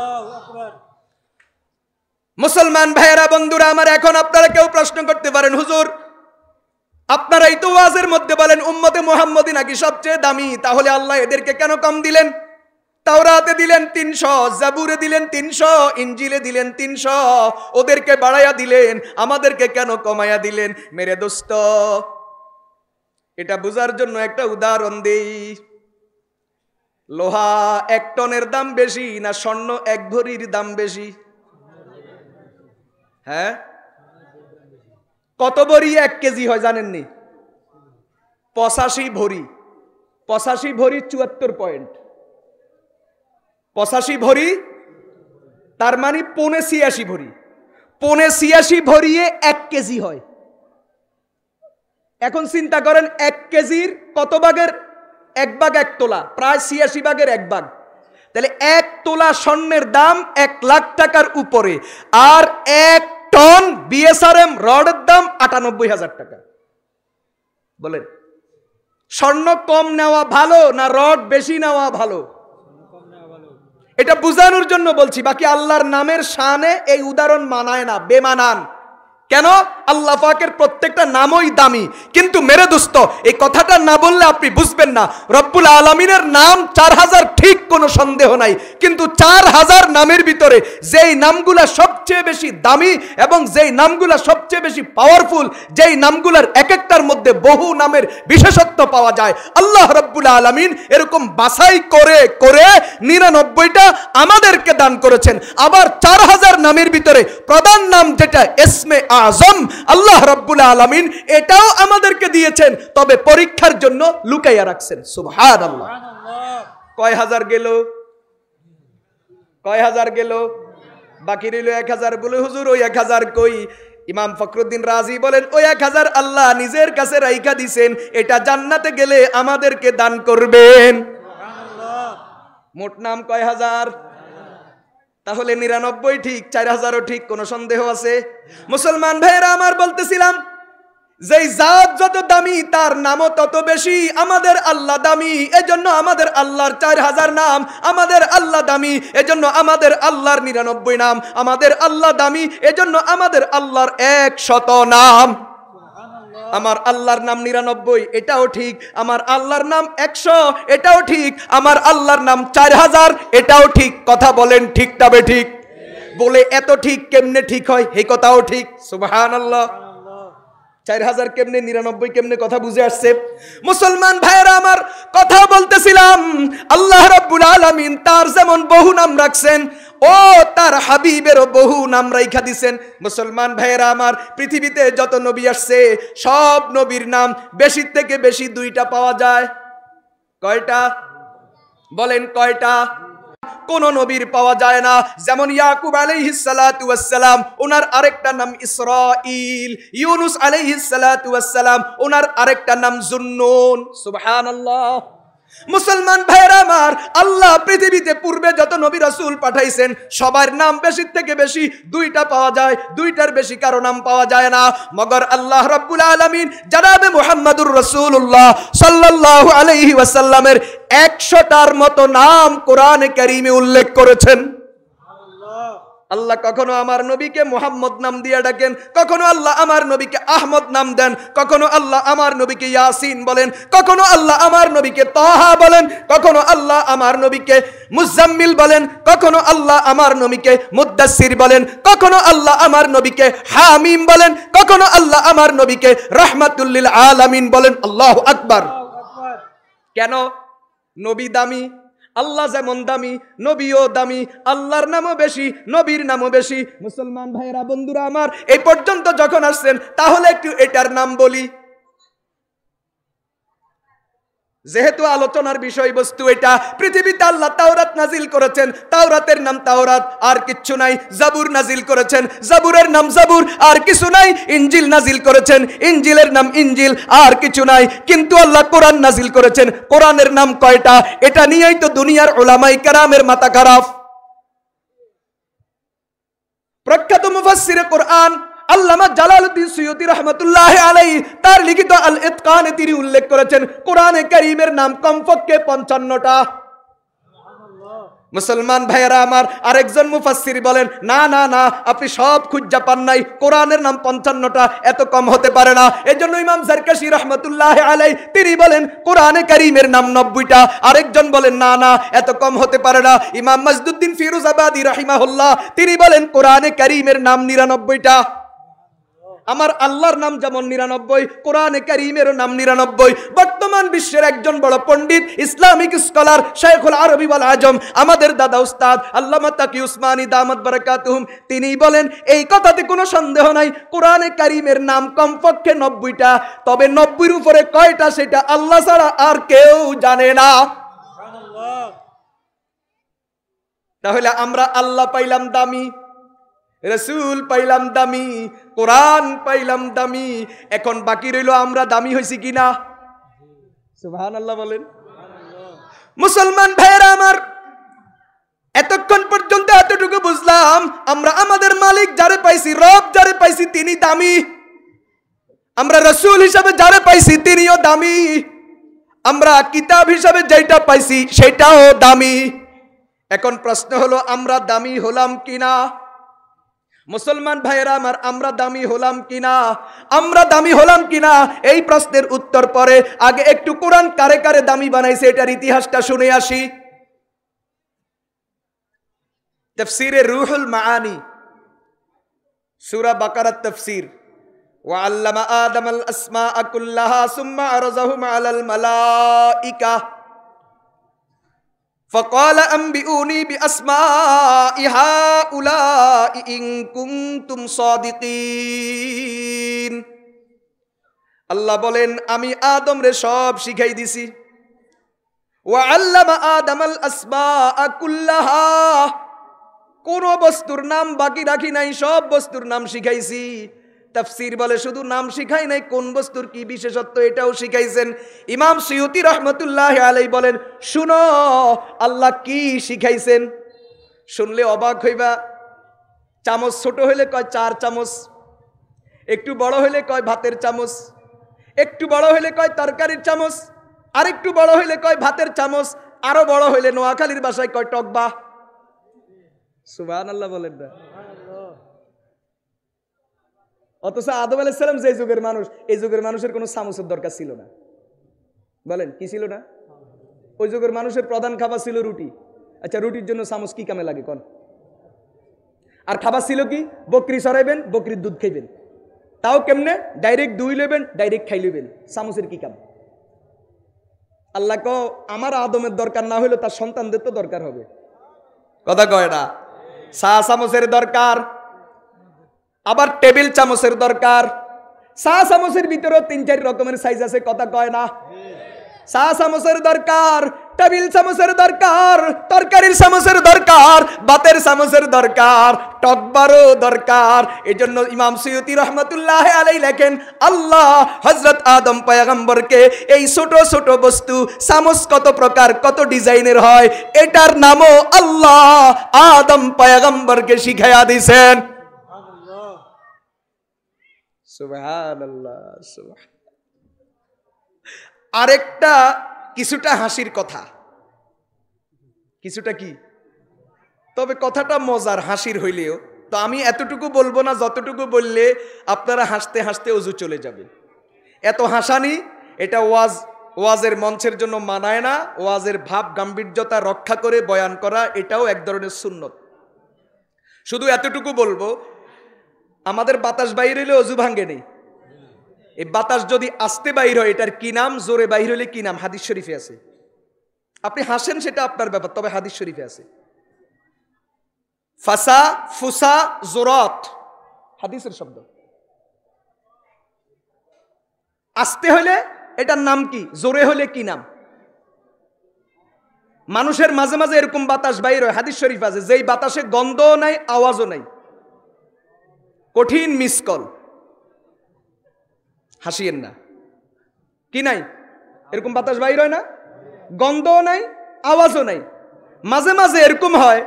মুসলমান ভাইয়েরা, বন্ধুরা আমার, এখন আপনারা কেউ প্রশ্ন করতে পারেন, হুজুর আপনারাই তো ওয়াজের মধ্যে বলেন উম্মতে মুহাম্মদী নাকি সবচেয়ে দামি, তাহলে আল্লাহ এদেরকে কেন কম দিলেন? তাওরাতে দিলেন 300, জাবুরে দিলেন 300, ইনজিলে দিলেন 300, ওদেরকে বাড়াইয়া দিলেন, আমাদেরকে কেন কমাইয়া দিলেন? মেরে দোস্ত, এটা বুঝার জন্য একটা উদাহরণ দেই। লোহা 1 টনের দাম বেশি না স্বর্ণ 1 ভরির দাম বেশি? হ্যাঁ, কত ভরি 1 কেজি হয় জানেননি? 85 ভরি। 85 ভরি 74 পয়েন্ট। 85 ভরি তার মানে 85 ভরি। 85 ভরিয়ে 1 কেজি হয়। এখন চিন্তা করেন 1 কেজির কত ভাগের 1 ভাগ? 1 তোলা, প্রায় 86 ভাগের 1 ভাগ। তাহলে 1 তোলা স্বর্ণের দাম 1 লাখ টাকার উপরে, আর 1 টন বিএসআরএম রডের দাম 98,000 টাকা। বলেন, স্বর্ণ কম নেওয়া ভালো না রড বেশি নেওয়া ভালো? এটা বুঝানোর জন্য বলছি, বাকি আল্লাহর নামের শানে এই উদাহরণ মানায় না, বেমানান। কেন? আল্লাহ পাকের প্রত্যেকটা নামই দামি। কিন্তু মেরে দোস্ত, এই কথাটা না বললে আপনি বুঝবেন না। রব্বুল আলামিনের নাম 4000, ঠিক কোনো সন্দেহ নাই, কিন্তু 4000 নামের ভিতরে যেই নামগুলা সবচেয়ে বেশি দামি এবং যেই নামগুলা সবচেয়ে বেশি পাওয়ারফুল, যেই নামগুলার এক একটার মধ্যে বহু নামের বিশেষত্ব পাওয়া যায়, আল্লাহ রব্বুল আলামিন এরকম বাছাই করে করে 99টা আমাদেরকে দান করেছেন। আবার 4000 নামের ভিতরে প্রধান নাম যেটা ইসমে আজম, আল্লাহ রাব্বুল আলামিন এটাও আমাদেরকে দিয়েছেন, তবে পরীক্ষার জন্য লুকাইয়া রাখছেন। সুবহানাল্লাহ। কয় হাজার গেল? কয় হাজার গেল? বাকি রইল 1000। বলে হুজুর ওই 1000 কই? ইমাম ফখরুদ্দিন রাজি বলেন ওই 1000 আল্লাহ নিজের কাছে রাইখা দিছেন, এটা জান্নাতে গেলে আমাদেরকে দান করবেন। মোট নাম কয় হাজার? তাহলে 99 ঠিক, 4000ও ঠিক, কোনো সন্দেহ আছে? মুসলমান ভাইরা আমার, বলতেছিলাম যেই জাত যত দামি তার নামও তত বেশি। আমাদের আল্লাহ দামি, এজন্য আমাদের আল্লাহর 4000 নাম। আমাদের আল্লাহ দামি, এজন্য আমাদের আল্লাহর 99 নাম। আমাদের আল্লাহ দামি, এজন্য আমাদের আল্লাহর 100 নাম। আমার আল্লাহর নাম 99, এটাও ঠিক। আমার আল্লাহর নাম 100, এটাও ঠিক। আমার আল্লাহর নাম 4000, এটাও ঠিক। কথা বলেন ঠিক তবে ঠিক? বলে এত ঠিক কেমনে ঠিক হয়, এই কথাও ঠিক। সুবহানাল্লাহ। 4000 কেমনে, 99 কেমনে, কথা বুঝে আসছে? মুসলমান ভাইরা আমার, কথা বলতেছিলাম আল্লাহ রাব্বুল আলামিন তার যেমন বহু নাম রাখছেন, ও তার হাবিবেরও বহু নাম রাইখা দিছেন। মুসলমান ভাইরা আমার, পৃথিবীতে যত নবী আসছে সব নবীর নাম বেশি থেকে বেশি 2টা পাওয়া যায়। কয়টা? বলেন কয়টা? কোন নবীর পাওয়া যায় না। যেমন ইয়াকুব আলাইহিস সালাতু ওয়াস সালাম, ওনার আরেকটা নাম ইসরাঈল। ইউনুস আলাইহিস সালাতু ওয়াস সালাম, ওনার আরেকটা নাম জুন্নুন। সুবহানাল্লাহ। মুসলমান ভাইরা আমার, আল্লাহ পৃথিবীতে পূর্বে যত নবী রাসূল পাঠাইছেন সবার নাম বেশি থেকে বেশি দুইটা পাওয়া যায়, দুইটার বেশি কারো নাম পাওয়া যায় না। মগর আল্লাহ রাব্বুল আলামিন জনাবে মুহাম্মদুর রাসূলুল্লাহ সাল্লাল্লাহু আলাইহি ওয়াসাল্লামের 100টার মতো নাম কোরআনে কারীমে উল্লেখ করেছেন। আল্লাহ কখনো আমার নবীকে মুহাম্মদ নাম দিয়ে ডাকেন, কখনো আল্লাহ আমার নবীকে আহমদ নাম দেন, কখনো আল্লাহ আমার নবীকে ইয়াসিন বলেন, কখনো আল্লাহ আমার নবীকে তাহা বলেন, কখনো আল্লাহ আমার নবীকে মুজাম্মিল বলেন, কখনো আল্লাহ আমার নবীকে মুদ্দাসসির বলেন, কখনো আল্লাহ আমার নবীকে হামিম বলেন, কখনো আল্লাহ আমার নবীকে রাহমাতুল লিল আলামিন বলেন। আল্লাহু আকবার। কেন? নবী দামি, আল্লাহ যেমন দামি, নবীও দামি, আল্লাহর নামও বেশি, নবীর নামও বেশি। মুসলমান ভাইরা বন্ধুরা আমার, এই পর্যন্ত যখন আসছেন তাহলে একটু এটার নাম বলি। যেহেতু আলোচনার বিষয়বস্তু এটা, পৃথিবীতে আল্লাহ তাওরাত নাজিল করেছেন, তাওরাতের নাম তাওরাত, আর কিচ্ছু নাই। জাবুর নাজিল করেছেন, জাবুরের নাম জাবুর, আর কিছু নাই। ইনজিল নাজিল করেছেন, ইনজিলের নাম ইনজিল, আর কিছু নাই। কিন্তু আল্লাহ কোরআন নাজিল করেছেন, কোরআনের নাম কয়টা? এটা নিয়েই তো দুনিয়ার উলামায়ে কেরামের মাথা খারাপ। প্রখ্যাত মুফাসসিরে কোরআন আল্লামা জালালউদ্দিন সুয়ুতী রাহমাতুল্লাহি আলাইহি তার লিখিত আল ইতকানে তিনি উল্লেখ করেছেন কোরআনে কারীমের নাম কমপক্ষে 55টা। মুসলমান ভাইয়েরা আমার, আরেকজন মুফাসসির বলেন না না না, আপনি সব খুঁজা পান নাই, কোরআনের নাম 55টা, এত কম হতে পারে না। এজন্য ইমাম জারকাশী রাহমাতুল্লাহি আলাইহি তিনি বলেন কোরআনে কারীমের নাম 90টা। আরেকজন বলেন না না, এত কম হতে পারে না। ইমাম মাজদুদ্দিন ফিরোজাবাদী রাহিমাহুল্লাহ তিনি বলেন কোরআনে কারীমের নাম 99টা। আমার আল্লাহর নাম যেমন 99, কোরআনে কারীমেরও নাম 99। বর্তমান বিশ্বের একজন বড় পণ্ডিত, ইসলামিক স্কলার, শাইখুল আরবি ওয়াল আজম, আমাদের দাদা উস্তাদ আল্লামা তাকি উসমানী দামাত বারাকাতুহুম, তিনি বলেন এই কথাতে কোনো সন্দেহ নাই, কোরআনে কারীমের নাম কমপক্ষে 90টা। তবে 90-এর উপরে কয়টা সেটা আল্লাহ ছাড়া আর কেউ জানে না। তাহলে আমরা আল্লাহ পাইলাম দামি, রাসূল পাইলাম দামি, কোরআন পাইলাম দামি, এখন বাকি রইল আমরা দামি হইছি কিনা? সুবহানাল্লাহ বলেন। মুসলমান ভাইরা আমার, এতক্ষণ পর্যন্ত এতটুকু বুঝলাম, আমরা আমাদের মালিক যারে পাইছি, রব যারে পাইছি তিনি দামি। আমরা রাসূল হিসাবে যারে পাইছি তিনিও দামি। আমরা কিতাব হিসাবে যেটা পাইছি সেটাও দামি। এখন প্রশ্ন হলো আমরা দামি হলাম কিনা? মুসলমান ভাইয়েরা আমার, আমরা দামি হলাম কিনা? আমরা দামি হলাম কিনা এই প্রশ্নের উত্তর পরে আগে একটু কোরআন কারে কারে দামি বানাইছে এটার ইতিহাসটা শুনে আসি। তাফসীরে রুহুল মাআনি, সূরা বাকারার তাফসীর, ওয়া আল্লামা আদামাল আসমাআ কুল্লাহা সুম্মা আরযাহুম আলাল মালাইকা فقال أنبئوني بأسماء هؤلاء إن كنتم صادقين। আল্লাহ বলেন আমি আদম রে সব শিখাই দিছি। ওয়া আল্লামা আদামাল আসমাআ কুল্লাহা, কোন বস্তুর নাম বাকি রাখি নাই, সব বস্তুর নাম শিখাইছি। তাফসীর বলে শুধু নাম শিখাই নাই, কোন বস্তুর কি বিশেষত্ব এটাও শিখাইছেন। ইমাম সুয়ুতী রাহমাতুল্লাহি আলাইহি বলেন শুনো আল্লাহ কি শিখাইছেন, শুনলে অবাক হইবা। চামচ ছোট হইলে কয় 4 চামচ, একটু বড় হইলে কয় ভাতের চামচ, একটু বড় হইলে কয় তরকারির চামচ, আর একটু বড় হইলে কয় ভাতের চামচ, আরো বড় হইলে নোয়াখালীর ভাষায় কয় টকবা। সুবহানাল্লাহ বলেন না? অথচ আদম আলাইহিস সালাম যে যুগের মানুষ, এই যুগের মানুষের কোনো চামচের দরকার ছিল না। বলেন কি ছিল না? ওই যুগের মানুষের প্রধান খাবার ছিল রুটি। আচ্ছা, রুটির জন্য চামচ কি কামে লাগে কোন? আর খাবার ছিল কি? বকরি চড়াইবেন, বকরির দুধ খাইবেন। তাও কেমনে? ডাইরেক্ট দুই লইবেন, ডাইরেক্ট খাই লইবেন। চামচের কি কাম? আল্লাহ কো আমার আদমের দরকার না হইলে তার সন্তানদের তো দরকার হবে। কথা কয় না? চা চামচের দরকার, আবার টেবিল চামচের দরকার। চা চামচের ভিতরেও 3-4 রকমের সাইজ আছে। কথা কয় না? চা চামচের দরকার, টেবিল চামচের দরকার, তরকারির চামচের দরকার, ভাতের চামচের দরকার, টকবারও দরকার। এজন্য ইমাম সুয়ুতি রহমাতুল্লাহ আলাইহি লেখেন, আল্লাহ হযরত আদম পয়গম্বরকে এই ছোট ছোট বস্তু চামচ কত প্রকার কত ডিজাইনের হয় এটার নামও আল্লাহ আদম পয়গম্বরকে শিখাইয়া দিয়েছেন। সুবহানাল্লাহ সুবহান। আরেকটা কিছুটা হাসির কথা, কিছুটা কি, তবে কথাটা মজার হাসির হইলেও, তো আমি এতটুকু বলবো না যতটুকু বললে আপনারা হাসতে হাসতে ওযু চলে যাবে। এত হাসানি এটা ওয়াজের মঞ্চের জন্য মানায় না। ওয়াজের ভাব গাম্ভীর্যতা রক্ষা করে বয়ান করা এটাও এক ধরনের সুন্নত। শুধু এতটুকু বলবো, আমাদের বাতাস বাইর হইলে ওযু ভাঙ্গে নেই। এই বাতাস যদি আস্তে বাইর হয় এটার কি নাম, জোরে বাইর হইলে কি নাম, হাদিস শরীফে আছে। আপনি হাসেন সেটা আপনার ব্যাপার, তবে হাদিস শরীফে আছে। ফাসা ফুসা জোরাত হাদিসের শব্দ। আস্তে হইলে এটার নাম কি, জোরে হইলে কি নাম। মানুষের মাঝে মাঝে এরকম বাতাস বাইর হয়, হাদিস শরীফ আছে, যেই বাতাসে গন্ধও নাই আওয়াজও নাই, কঠিন মিসকল। হাসিয়েন না, কি নাই, এরকম বাতাস বাইর হয় না, গন্ধও নাই আওয়াজও নাই। মাঝে মাঝে এরকম হয়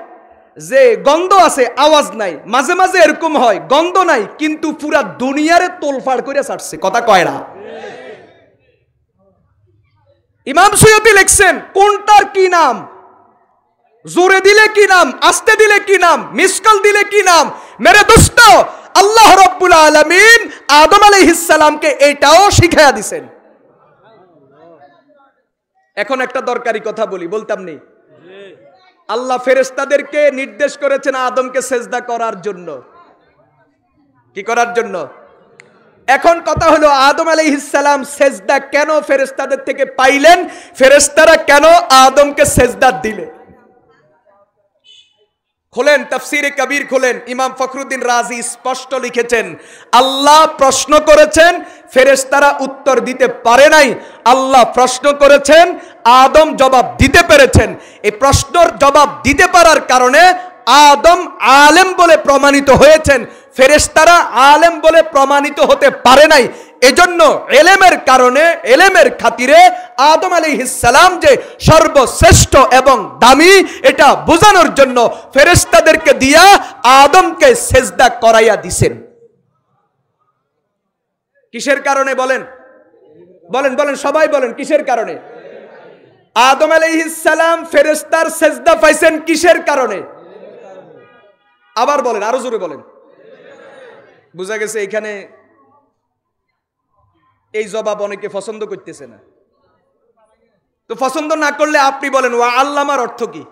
যে গন্ধ আছে আওয়াজ নাই, মাঝে মাঝে এরকম হয় গন্ধ নাই কিন্তু পুরা দুনিয়ারে তোলফাড় করে ছাড়ছে, কথা কয় না। ইমাম সুয়ুতি লিখছেন কোনটার কি নাম, জোরে দিলে কি নাম, আস্তে দিলে কি নাম, মিসকল দিলে কি নাম। মেরে দোস্ত, আল্লাহ রাব্বুল আলামিন আদম আলাইহিস সালামকে এটাও শিখাইয়া দিবেন। এখন একটা দরকারি কথা বলি, বলতাম নি, আল্লাহ ফেরেশতাদেরকে নির্দেশ করেছেন আদমকে সেজদা করার জন্য। কি করার জন্য? এখন কথা হলো আদম আলাইহিস সালাম সেজদা কেন ফেরেশতাদের থেকে পাইলেন, ফেরেশতারা কেন আদমকে সেজদা দিলেন? খোলেন তাফসীরে কবির, খোলেন, ইমাম ফখরুদ্দিন রাজি স্পষ্ট লিখেছেন, আল্লাহ প্রশ্ন করেছেন, ফেরেশতারা উত্তর দিতে পারে নাই। আল্লাহ প্রশ্ন করেছেন, আদম জবাব দিতে পেরেছেন। এই প্রশ্নের জবাব দিতে পারার কারণে আদম আলেম বলে প্রমাণিত হয়েছেন, ফেরেশতারা আলেম বলে প্রমাণিত হতে পারে নাই। এজন্য এলেমের কারণে, এলেমের খাতিরে আদম আলাইহিস সালাম যে সর্বশ্রেষ্ঠ এবং দামি এটা বোঝানোর জন্য ফেরেশতাদেরকে দিয়া আদমকে সেজদা করাইয়া দিছেন। কিসের কারণে বলেন, বলেন বলেন সবাই বলেন, কিসের কারণে? আদম আলাইহিস সালাম ফেরেশতার সেজদা পাইছেন কিসের কারণে? আবার বলেন, আরো জোরে বলেন। বুঝা গেছে এখানে এই জবাব অনেকে পছন্দ করতেছে না। তো পছন্দ না করলে আপনি বলেন ওয়া আল্লামার অর্থ কি?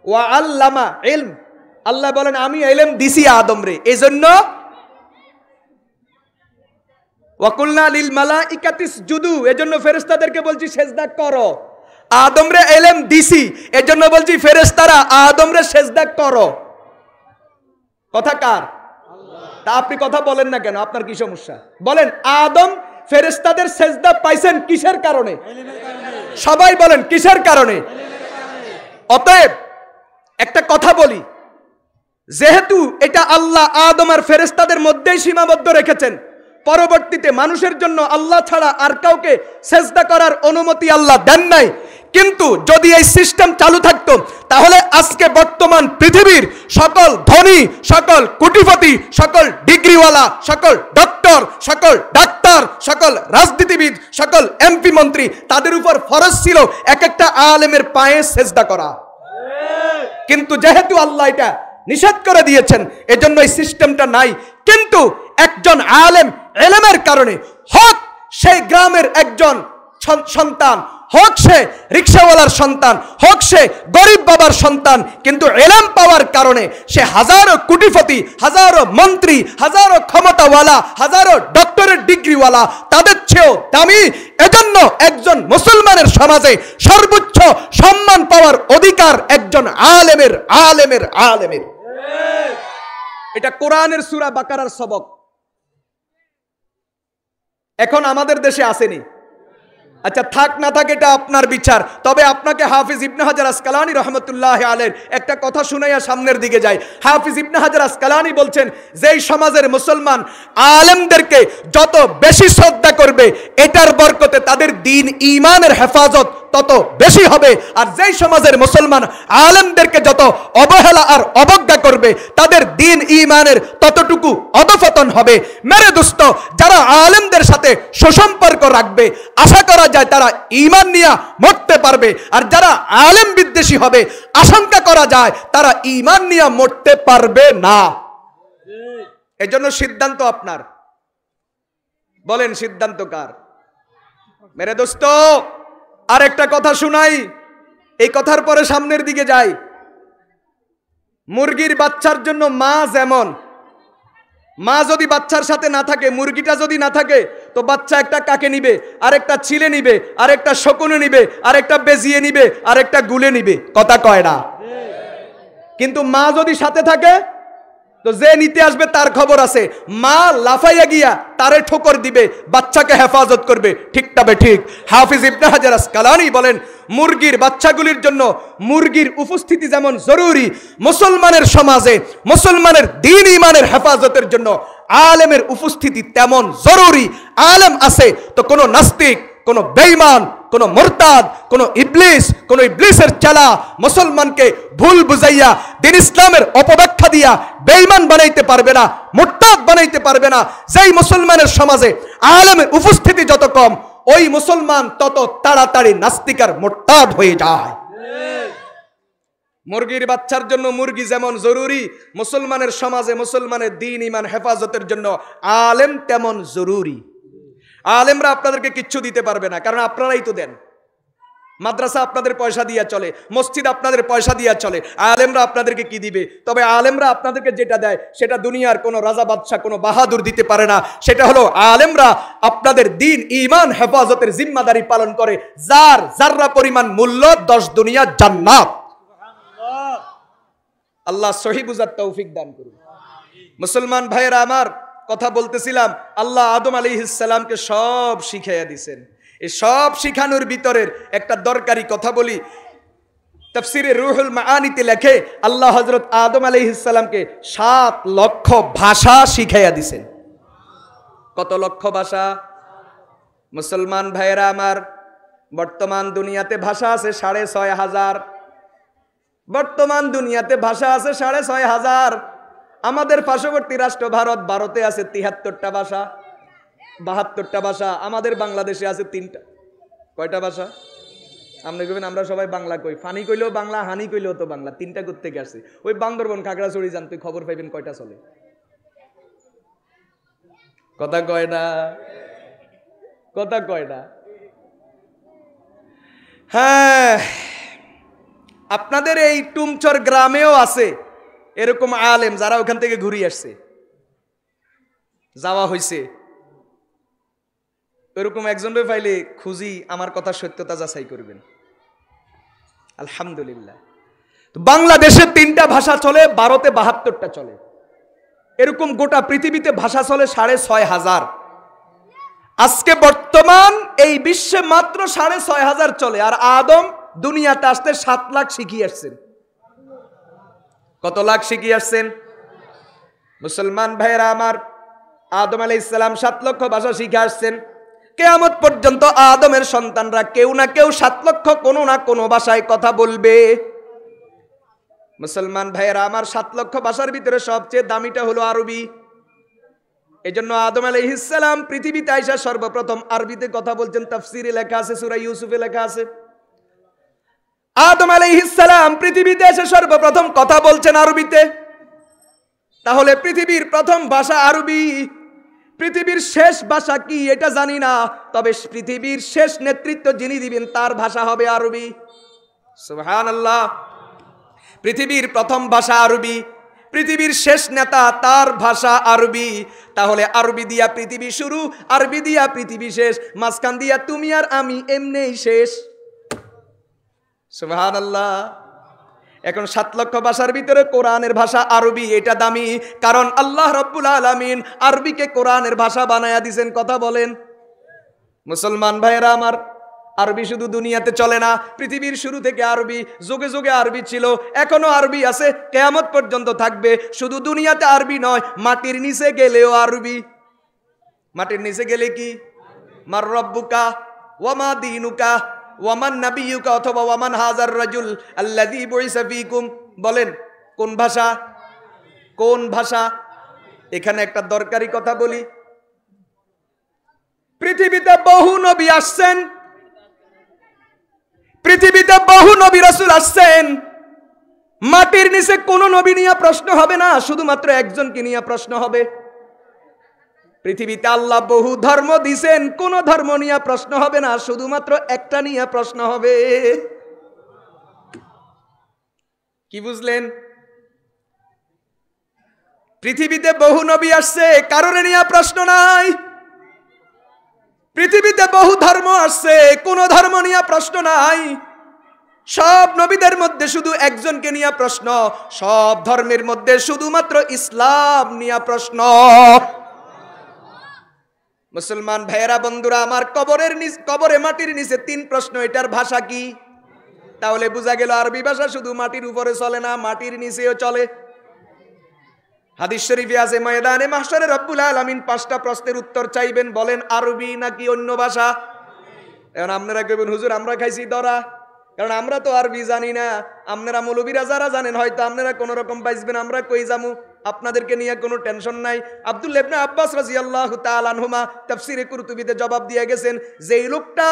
ওয়া আল্লামা ইলম, আল্লাহ বলেন আমি ইলম দিছি আদম রে, এজন্য ওয়া কুলনা লিল মালাইকাতি ইসজুদু, এজন্য ফেরেশতাদেরকে বলছি সেজদা করো। আদম রে ইলম দিছি, এজন্য বলছি ফেরেশতারা আদম রে সেজদা করো। কথা কার? তা আপনি কথা বলেন না কেন, আপনার কি সমস্যা? বলেন, আদম ফেরেশতাদের সেজদা পাইছেন কিসের কারণে? সবাই বলেন কিসের কারণে? অতএব একটা কথা বলি, যেহেতু এটা আল্লাহ আদম আর ফেরেশতাদের মধ্যেই সীমাবদ্ধ রেখেছেন, পরবর্তীতে মানুষের জন্য আল্লাহ ছাড়া আর কাউকে সেজদা করার অনুমতি আল্লাহ দেন নাই। কিন্তু যদি এই সিস্টেম চালু থাকতো তাহলে আজকে বর্তমান পৃথিবীর সকল ধনী, সকল কোটিপতি, সকল ডিগ্রিওয়ালা, সকল ডক্টর, সকল ডাক্তার, সকল রাজনীতিবিদ, সকল এমপি মন্ত্রী, তাদের উপর ফরজ ছিল এক একটা আলেমের পায়ে সেজদা করা। কিন্তু যেহেতু আল্লাহ এটা নিষেধ করে দিয়েছেন, এজন্য এই সিস্টেমটা নাই। কিন্তু একজন আলেম এলেমের কারণে, হোক সেই গ্রামের একজন সন্তান, হোক সে রিক্সাওয়ালার সন্তান, হোক সে গরিব বাবার সন্তান, কিন্তু এলেম পাওয়ার কারণে সে হাজারো কোটিপতি, হাজারো মন্ত্রী, হাজারো ক্ষমতাওয়ালা, হাজারো ডক্টরেট ডিগ্রিওয়ালা, তাদের চেয়েও দামি। এজন্য একজন মুসলমানের সমাজে সর্বোচ্চ সম্মান পাওয়ার অধিকার একজন আলেমের, আলেমের, আলেমের। এটা কোরআনের সূরা বাকারার সবক। এখন আমাদের দেশে আসেনি, আচ্ছা থাক না থাক এটা আপনার বিচার। তবে আপনাকে হাফিজ ইবনে হাজার আসকালানি রহমতুল্লাহ আলাইহির একটা কথা শুনাইয়া সামনের দিকে যায়। হাফিজ ইবনে হাজার আসকালানি বলছেন, যেই সমাজের মুসলমান আলেমদেরকে যত বেশি শ্রদ্ধা করবে, এটার বরকতে তাদের দ্বীন ঈমানের হেফাজত তত বেশি হবে। আর যেই সমাজের মুসলমান আলেমদেরকে যত অবহেলা আর অবজ্ঞা করবে, তাদের দ্বীন ঈমানের ততটুকু অধঃপতন হবে। মেরে দোস্ত, যারা আলেমদের সাথে সুসম্পর্ক রাখবে, আশা করা যায় তারা ঈমান নিয়ে মরতে পারবে। আর যারা আলেম বিদ্বেষী হবে, আশঙ্কা করা যায় তারা ঈমান নিয়ে মরতে পারবে না। এজন্য সিদ্ধান্ত আপনার। বলেন সিদ্ধান্ত কার? মেরে দোস্ত, আর একটা কথা শুনাই, এই কথার পরে সামনের দিকে যাই। মুরগির বাচ্চার জন্য মা যেমন, মা যদি বাচ্চার সাথে না থাকে, মুরগিটা যদি না থাকে, তো বাচ্চা একটা কাকে নিবে, আরেকটা ছিলে নিবে, আরেকটা শকুনে নিবে, আরেকটা বেজিয়ে নিবে, আরেকটা গুলে নিবে। কথা কয় না? কিন্তু মা যদি সাথে থাকে, তো যে নিতে আসবে তার খবর আছে। মা লাফাইয়া গিয়া তারে ঠোকর দিবে, বাচ্চাকে হেফাজত করবে। ঠিক তবে ঠিক। হাফিজ ইবনে হাজার আসকালানি বলেন, মুরগির বাচ্চাগুলির জন্য মুরগির উপস্থিতি যেমন জরুরি, মুসলমানের সমাজে মুসলমানের দ্বীন ঈমানের হেফাজতের জন্য আলেমের উপস্থিতি তেমন জরুরি। আলেম আছে তো কোনো নাস্তিক, কোনো বেঈমান, কোনো মুরতাদ, কোনো ইবলিসের চালা মুসলমানকে ভুল বুঝাইয়া দ্বীন ইসলামের অপব্যাখ্যা দিয়া বেঈমান বানাইতে পারবে না, মুরতাদ বানাইতে পারবে না। যেই মুসলমানের সমাজে আলেমের উপস্থিতি যত কম, ওই মুসলমান তত তাড়াতাড়ি নাস্তিক আর মুরতাদ হয়ে যায়। মুরগির বাচ্চার জন্য মুরগি যেমন জরুরি, মুসলমানের সমাজে মুসলমানের দ্বীন ঈমান হেফাজতের জন্য আলেম তেমন জরুরি। আলেমরা আপনাদেরকে কিচ্ছু দিতে পারবে না, কারণ আপনারাই তো দেন। মাদ্রাসা আপনাদের পয়সা দিয়ে চলে, মসজিদ আপনাদের পয়সা দিয়ে চলে। আলেমরা আপনাদেরকে কি দিবে? তবে আলেমরা আপনাদেরকে যেটা দেয়, সেটা দুনিয়ার কোনো রাজা বাদশা, কোনো বাহাদুর দিতে পারে না। সেটা হলো আলেমরা আপনাদের দ্বীন ঈমান হেফাজতের জিম্মাদারি পালন করে, যার যাররা পরিমাণ মূল্য 10 দুনিয়া জান্নাত। আল্লাহ সহি বুঝার তৌফিক দান করুন। মুসলমান ভাইয়েরা আমার, কথা বলতেছিলাম, আল্লাহ আদম আলাইহিস সালামকে সব শিখাইয়া দিয়েছেন। এই সব শিখানোর ভিতরের একটা দরকারি কথা বলি। তাফসিরে রুহুল মাআনিতে লেখে, আল্লাহ হযরত আদম আলাইহিস সালামকে 7 লক্ষ ভাষা শিখাইয়া দিয়েছেন। কত লক্ষ ভাষা? মুসলমান ভাইয়েরা আমার, বর্তমান দুনিয়াতে ভাষা আছে 6,500। বর্তমান দুনিয়াতে ভাষা আছে 6,500। আমাদের পার্শ্ববর্তী রাষ্ট্র ভারত, ভারতে আছে 73টা ভাষা, 72টা ভাষা। আমাদের বাংলাদেশে আছে 3টা। কয়টা ভাষা? আপনি কইবেন আমরা সবাই বাংলা কই, ফানি কইলেও বাংলা, হানি কইলেও তো বাংলা। 3টা কোত্থেকে আসছে? ওই বান্দরবন খাগড়াছড়ি যান, তুই খবর পাইবেন কয়টা চলে। কথা কয় না, কথা কয় না। হ্যাঁ, আপনাদের এই টুমচর গ্রামেও আছে এরকম আলেম, যারা ওখান থেকে ঘুরে আসছে, যাওয়া হয়েছে। এরকম একজনের পাইলে খুঁজি, আমার কথা সত্যতা যাচাই করবেন। আলহামদুলিল্লাহ। বাংলাদেশে 3টা ভাষা চলে, ভারতে 72টা চলে। এরকম গোটা পৃথিবীতে ভাষা চলে 6,500। আজকে বর্তমান এই বিশ্বে মাত্র 6,500 চলে। আর আদম দুনিয়াতে আসতে 7 লাখ শিখিয়ে আসছেন। কত লাখ শিখিয়ে আসছেন? মুসলমান ভাইয়েরা আমার, আদম আলাইহিস সালাম 7 লক্ষ ভাষা শিখে আসছেন। কিয়ামত পর্যন্ত আদমের সন্তানরা কেউ না কেউ 7 লক্ষ কোনো না কোনো ভাষায় কথা বলবে। মুসলমান ভাইয়েরা আমার, 7 লক্ষ ভাষার ভিতরে সবচেয়ে দামিটা হলো আরবি। এজন্য আদম আলাইহিস সালাম পৃথিবীতে আইসা সর্বপ্রথম আরবিতে কথা বলছেন। তাফসিরে লেখা আছে, সূরা ইউসুফে লেখা আছে, আদম আলাইহিস সালাম পৃথিবীতে এসে সর্বপ্রথম কথা বলছেন আরবিতে। তাহলে পৃথিবীর প্রথম ভাষা আরবি। পৃথিবীর শেষ ভাষা কি এটা জানি না, তবে পৃথিবীর শেষ নেতৃত্ব যিনি দিবেন তার ভাষা হবে আরবি। সুবহানাল্লাহ। পৃথিবীর প্রথম ভাষা আরবি, পৃথিবীর শেষ নেতা তার ভাষা আরবি। তাহলে আরবি দিয়া পৃথিবী শুরু, আরবি দিয়া পৃথিবী শেষ, মাঝখান দিয়া তুমি আর আমি এমনেই শেষ। সুবহানাল্লাহ। এখন 7 লক্ষ ভাষার ভিতরে কোরআনের ভাষা আরবি, এটা দামি, কারণ আল্লাহ রাব্বুল আলামিন আরবিকে কোরআনের ভাষা বানায়া দিয়েছেন। কথা বলেন মুসলমান ভাইয়েরা আমার, আরবি শুধু দুনিয়াতে চলে না, পৃথিবীর শুরু থেকে আরবি, যুগে যুগে আরবি ছিল, এখনো আরবি আছে, কিয়ামত পর্যন্ত থাকবে। শুধু দুনিয়াতে আরবি নয়, মাটির নিচে গেলেও আরবি। মাটির নিচে গেলে কি? মার রব্বুকা ওয়া মা দীনুকা ওয়া মান নাবিয়ুকা, অথবা ওয়া মান হাযার রাজুল আল্লাযী বুইসা ফীকুম। বলেন কোন ভাষা? কোন ভাষা? এখানে একটা দরকারি কথা বলি, পৃথিবীতে বহু নবী আসছেন, পৃথিবীতে বহু নবী রাসূল আসছেন, মাটির নিচে কোন নবী নিয়ে প্রশ্ন হবে না, শুধুমাত্র একজনকে নিয়ে প্রশ্ন হবে। পৃথিবীতে আল্লাহ বহু ধর্ম দিয়েছেন, কোন ধর্ম নিয়ে প্রশ্ন হবে না, শুধুমাত্র একটা নিয়ে প্রশ্ন হবে। কি বুঝলেন? পৃথিবীতে বহু নবী আসছে, কারোর নিয়ে প্রশ্ন নাই। পৃথিবীতে বহু ধর্ম আসছে, কোন ধর্ম নিয়ে প্রশ্ন নাই। সব নবীদের মধ্যে শুধু একজনকে নিয়ে প্রশ্ন, সব ধর্মের মধ্যে শুধুমাত্র ইসলাম নিয়ে প্রশ্ন। মুসলমান ভাইয়েরা, বন্ধুরা আমার, কবরে মাটির নিচে 3 প্রশ্ন, এটার ভাষা কি? তাহলে বোঝা গেল আরবি ভাষা শুধু মাটির উপরে চলে না, মাটির নিচেও চলে। হাদিস শরীফে আছে, ময়দানে মাহশরে রব্বুল আলামিন 5টা প্রশ্নের উত্তর চাইবেন। বলেন আরবি নাকি অন্য ভাষা? এখন আপনারা কইবেন হুজুর আমরা খাইছি ধরা, কারণ আমরা তো আরবি জানি না। আপনারা মৌলবীরা যারা জানেন হয়তো আপনারা কোন রকম পাইবেন, আমরা কই যামু, আপনাদেরকে নিয়ে কোনো টেনশন নাই। আব্দুল্লাহ ইবনে আব্বাস রাদিয়াল্লাহু তাআলা আনহুমা তাফসীরে কুরতুবীতে জবাব দিয়ে গেছেন, যেই লোকটা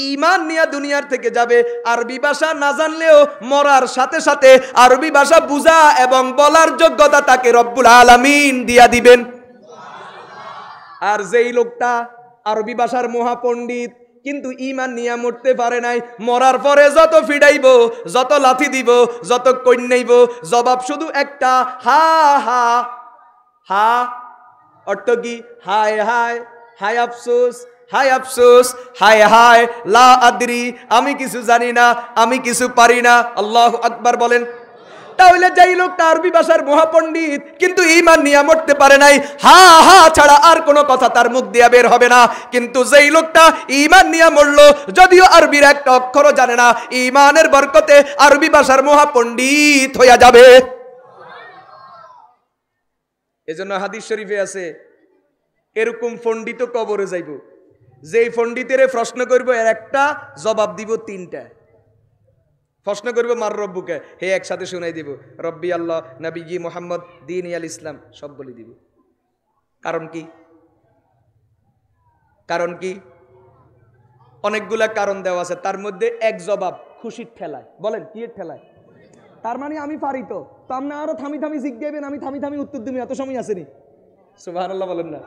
ঈমান নিয়ে দুনিয়ার থেকে যাবে, আরবি ভাষা না জানলেও মরার সাথে সাথে আরবি ভাষা বুঝা এবং বলার যোগ্যতা তাকে রব্বুল আলামিন দিয়া দিবেন। আর যেই লোকটা আরবি ভাষার মহাপণ্ডিত কিন্তু ঈমান নিয়ে মরতে পারে নাই, মরার পরে যত ফিডাইব, যত লাথি দিব, যত কইনাইব, জবাব শুধু একটা, হা হা হা। অর্থ কি? হায় হায়, হায় আফসোস, হায় আফসোস, হায় হায়, লা আদরি, আমি কিছু জানি না, আমি কিছু পারি না। আল্লাহু আকবার বলেন। তাহলে যেই লোকটা আরবি ভাষার মহাপণ্ডিত কিন্তু ঈমান নিয়ে মরতে পারে নাই, হা হা ছাড়া আর কোনো কথা তার মুখ দিয়ে বের হবে না। কিন্তু যেই লোকটা ঈমান নিয়ে মরলো, যদিও আরবির একটা অক্ষরও জানে না, ঈমানের বরকতে আরবি ভাষার মহাপণ্ডিত হইয়া যাবে। এজন্য হাদিস শরীফে আছে, এরকম পণ্ডিত কবরে যাইব, যেই পণ্ডিতের প্রশ্ন করব এর একটা জবাব দিব 3টা। প্রশ্ন করবে মার রব্বুকে, হে একসাথে শুনাই দিব, রব্বি আল্লাহ, নবীজি মুহাম্মদ, দ্বীন আল ইসলাম, সব বলে দিব। কারণ কি? কারণ কি? অনেকগুলা কারণ দেওয়া আছে, তার মধ্যে এক জবাব খুশির ঠেলায়। বলেন কি এর ঠেলায়? তার মানে আমি পারি তো আপনি আরো থামি থামি জিজ্ঞাসা, আমি থামি থামি উত্তর দিব, এত সময় আসেনি। সুবহানাল্লাহ বলেন না।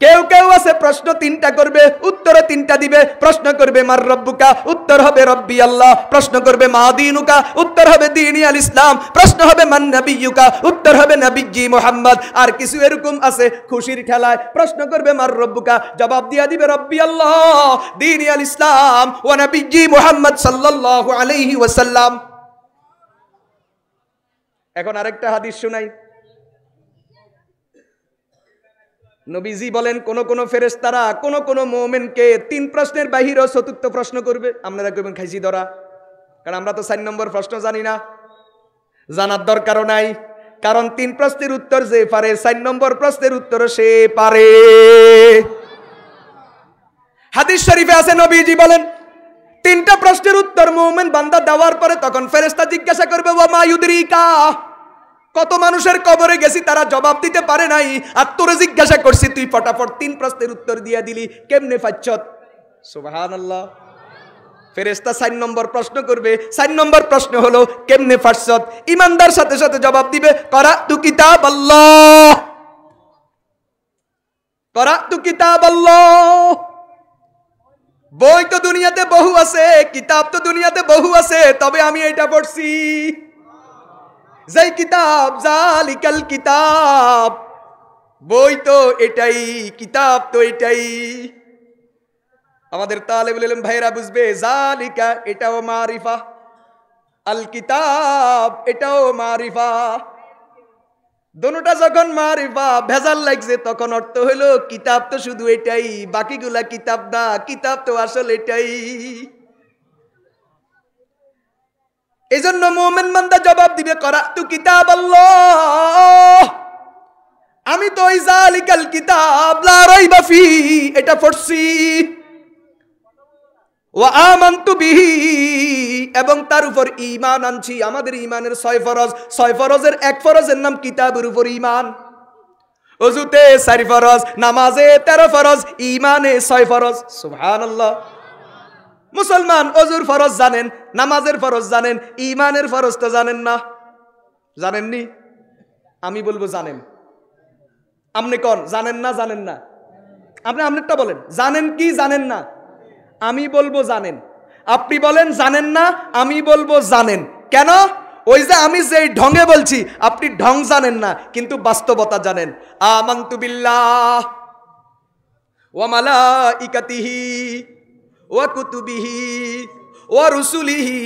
কেউ কেউ আছে প্রশ্ন 3টা করবে, উত্তরে 3টা দিবে। প্রশ্ন করবে মার রব্বুকা, উত্তর হবে রব্বি আল্লাহ। প্রশ্ন করবে মা দীনুকা, উত্তর হবে দীনি আল ইসলাম। প্রশ্ন হবে মান নাবিয়ুকা, উত্তর হবে নবীজি মুহাম্মদ। আর কিছু এরকম আছে খুশির ঠেলায় প্রশ্ন করবে মার রব্বুকা, জবাব দিয়া দিবে রব্বি আল্লাহ, দীনি আল ইসলাম ওয়া নবীজি মুহাম্মদ সাল্লাল্লাহু আলাইহি ওয়াসাল্লাম। এখন আরেকটা হাদিস শুনাই। নবীজি বলেন, কোন কোন ফেরেশতারা কোন কোন মুমিনকে 3 প্রশ্নের বাহিরেও 4র্থ প্রশ্ন করবে। আপনারা কইবেন খাইছি ধরা, কারণ আমরা তো 4 নম্বর প্রশ্ন জানি না, জানার দরকারও নাই। কারণ 3 প্রশ্নের উত্তর যে পারে, 4 নম্বর প্রশ্নের উত্তর সে পারে। হাদিস শরীফে আছে, নবীজি বলেন 3টা প্রশ্নের উত্তর মুমিন বান্দা দেওয়ার পরে তখন ফেরেশতা জিজ্ঞাসা করবে, ওয়া মা ইউদরিকা, কত মানুষের কবরে গেছি তারা জবাব দিতে পারে নাই, আর তোরে জিজ্ঞাসা করছি তুই ফটাফট 3 প্রশ্নের উত্তর দিয়া দিলি, কেমনে পাচ্ছত? সুবহানাল্লাহ। ফেরেশতা 4 নম্বর প্রশ্ন করবে। 4 নম্বর প্রশ্ন হলো কেমনে পাচ্ছত? ইমানদার সাথে সাথে জবাব দিবে, করাতু কিতাবাল্লাহ, করাতু কিতাবাল্লাহ। বই তো দুনিয়াতে বহু আছে, কিতাব তো দুনিয়াতে বহু আছে, তবে আমি এটা পড়ছি। যেই কিতাব, জালিকাল কিতাব, বই তো এটাই, কিতাব তো এটাই। আমাদের তালেবুল ইলম ভাইরা বুঝবে, জালিকা এটাও মারিফা, আল কিতাব এটাও মারিফা। দোনোটা যখন মারিফা ভেজাল লাগছে তখন অর্থ হইলো কিতাব তো শুধু এটাই, বাকিগুলা কিতাব না, কিতাব তো আসলে এটাই। এজন্য মুমিন বান্দা জবাব দিবে করাতু কিতাব আল্লাহ, আমি তো ওই জালিকাল কিতাব লা রাইবা ফিহি এটা পড়ছি, ওয়া আমানতু বিহি এবং তার উপর ঈমান আনছি। আমাদের ঈমানের 6 ফরজ, 6 ফরজের এক ফরজের নাম কিতাবের উপর ঈমান। ওযুতে 4 ফরজ, নামাজে 13 ফরজ, ঈমানে 6 ফরজ। সুবহানাল্লাহ। মুসলমান ওযুর ফরজ জানেন, নামাজের ফরজ জানেন, ঈমানের ফরজ তো জানেন না। জানেননি? আমি বলবো জানেন। আপনি কোন জানেন না? জানেন না? আপনি আপনারটা বলেন, জানেন কি জানেন না? আমি বলবো জানেন। আপনি বলেন জানেন না, আমি বলবো জানেন। কেন? ওই যে আমি যেই ঢঙে বলছি আপনি ঢং জানেন না, কিন্তু বাস্তবতা জানেন। আমানতু বিল্লাহ ওয়া মালাইকাতিহি ওয়া কুতুবিহি ওয়া রুসুলিহি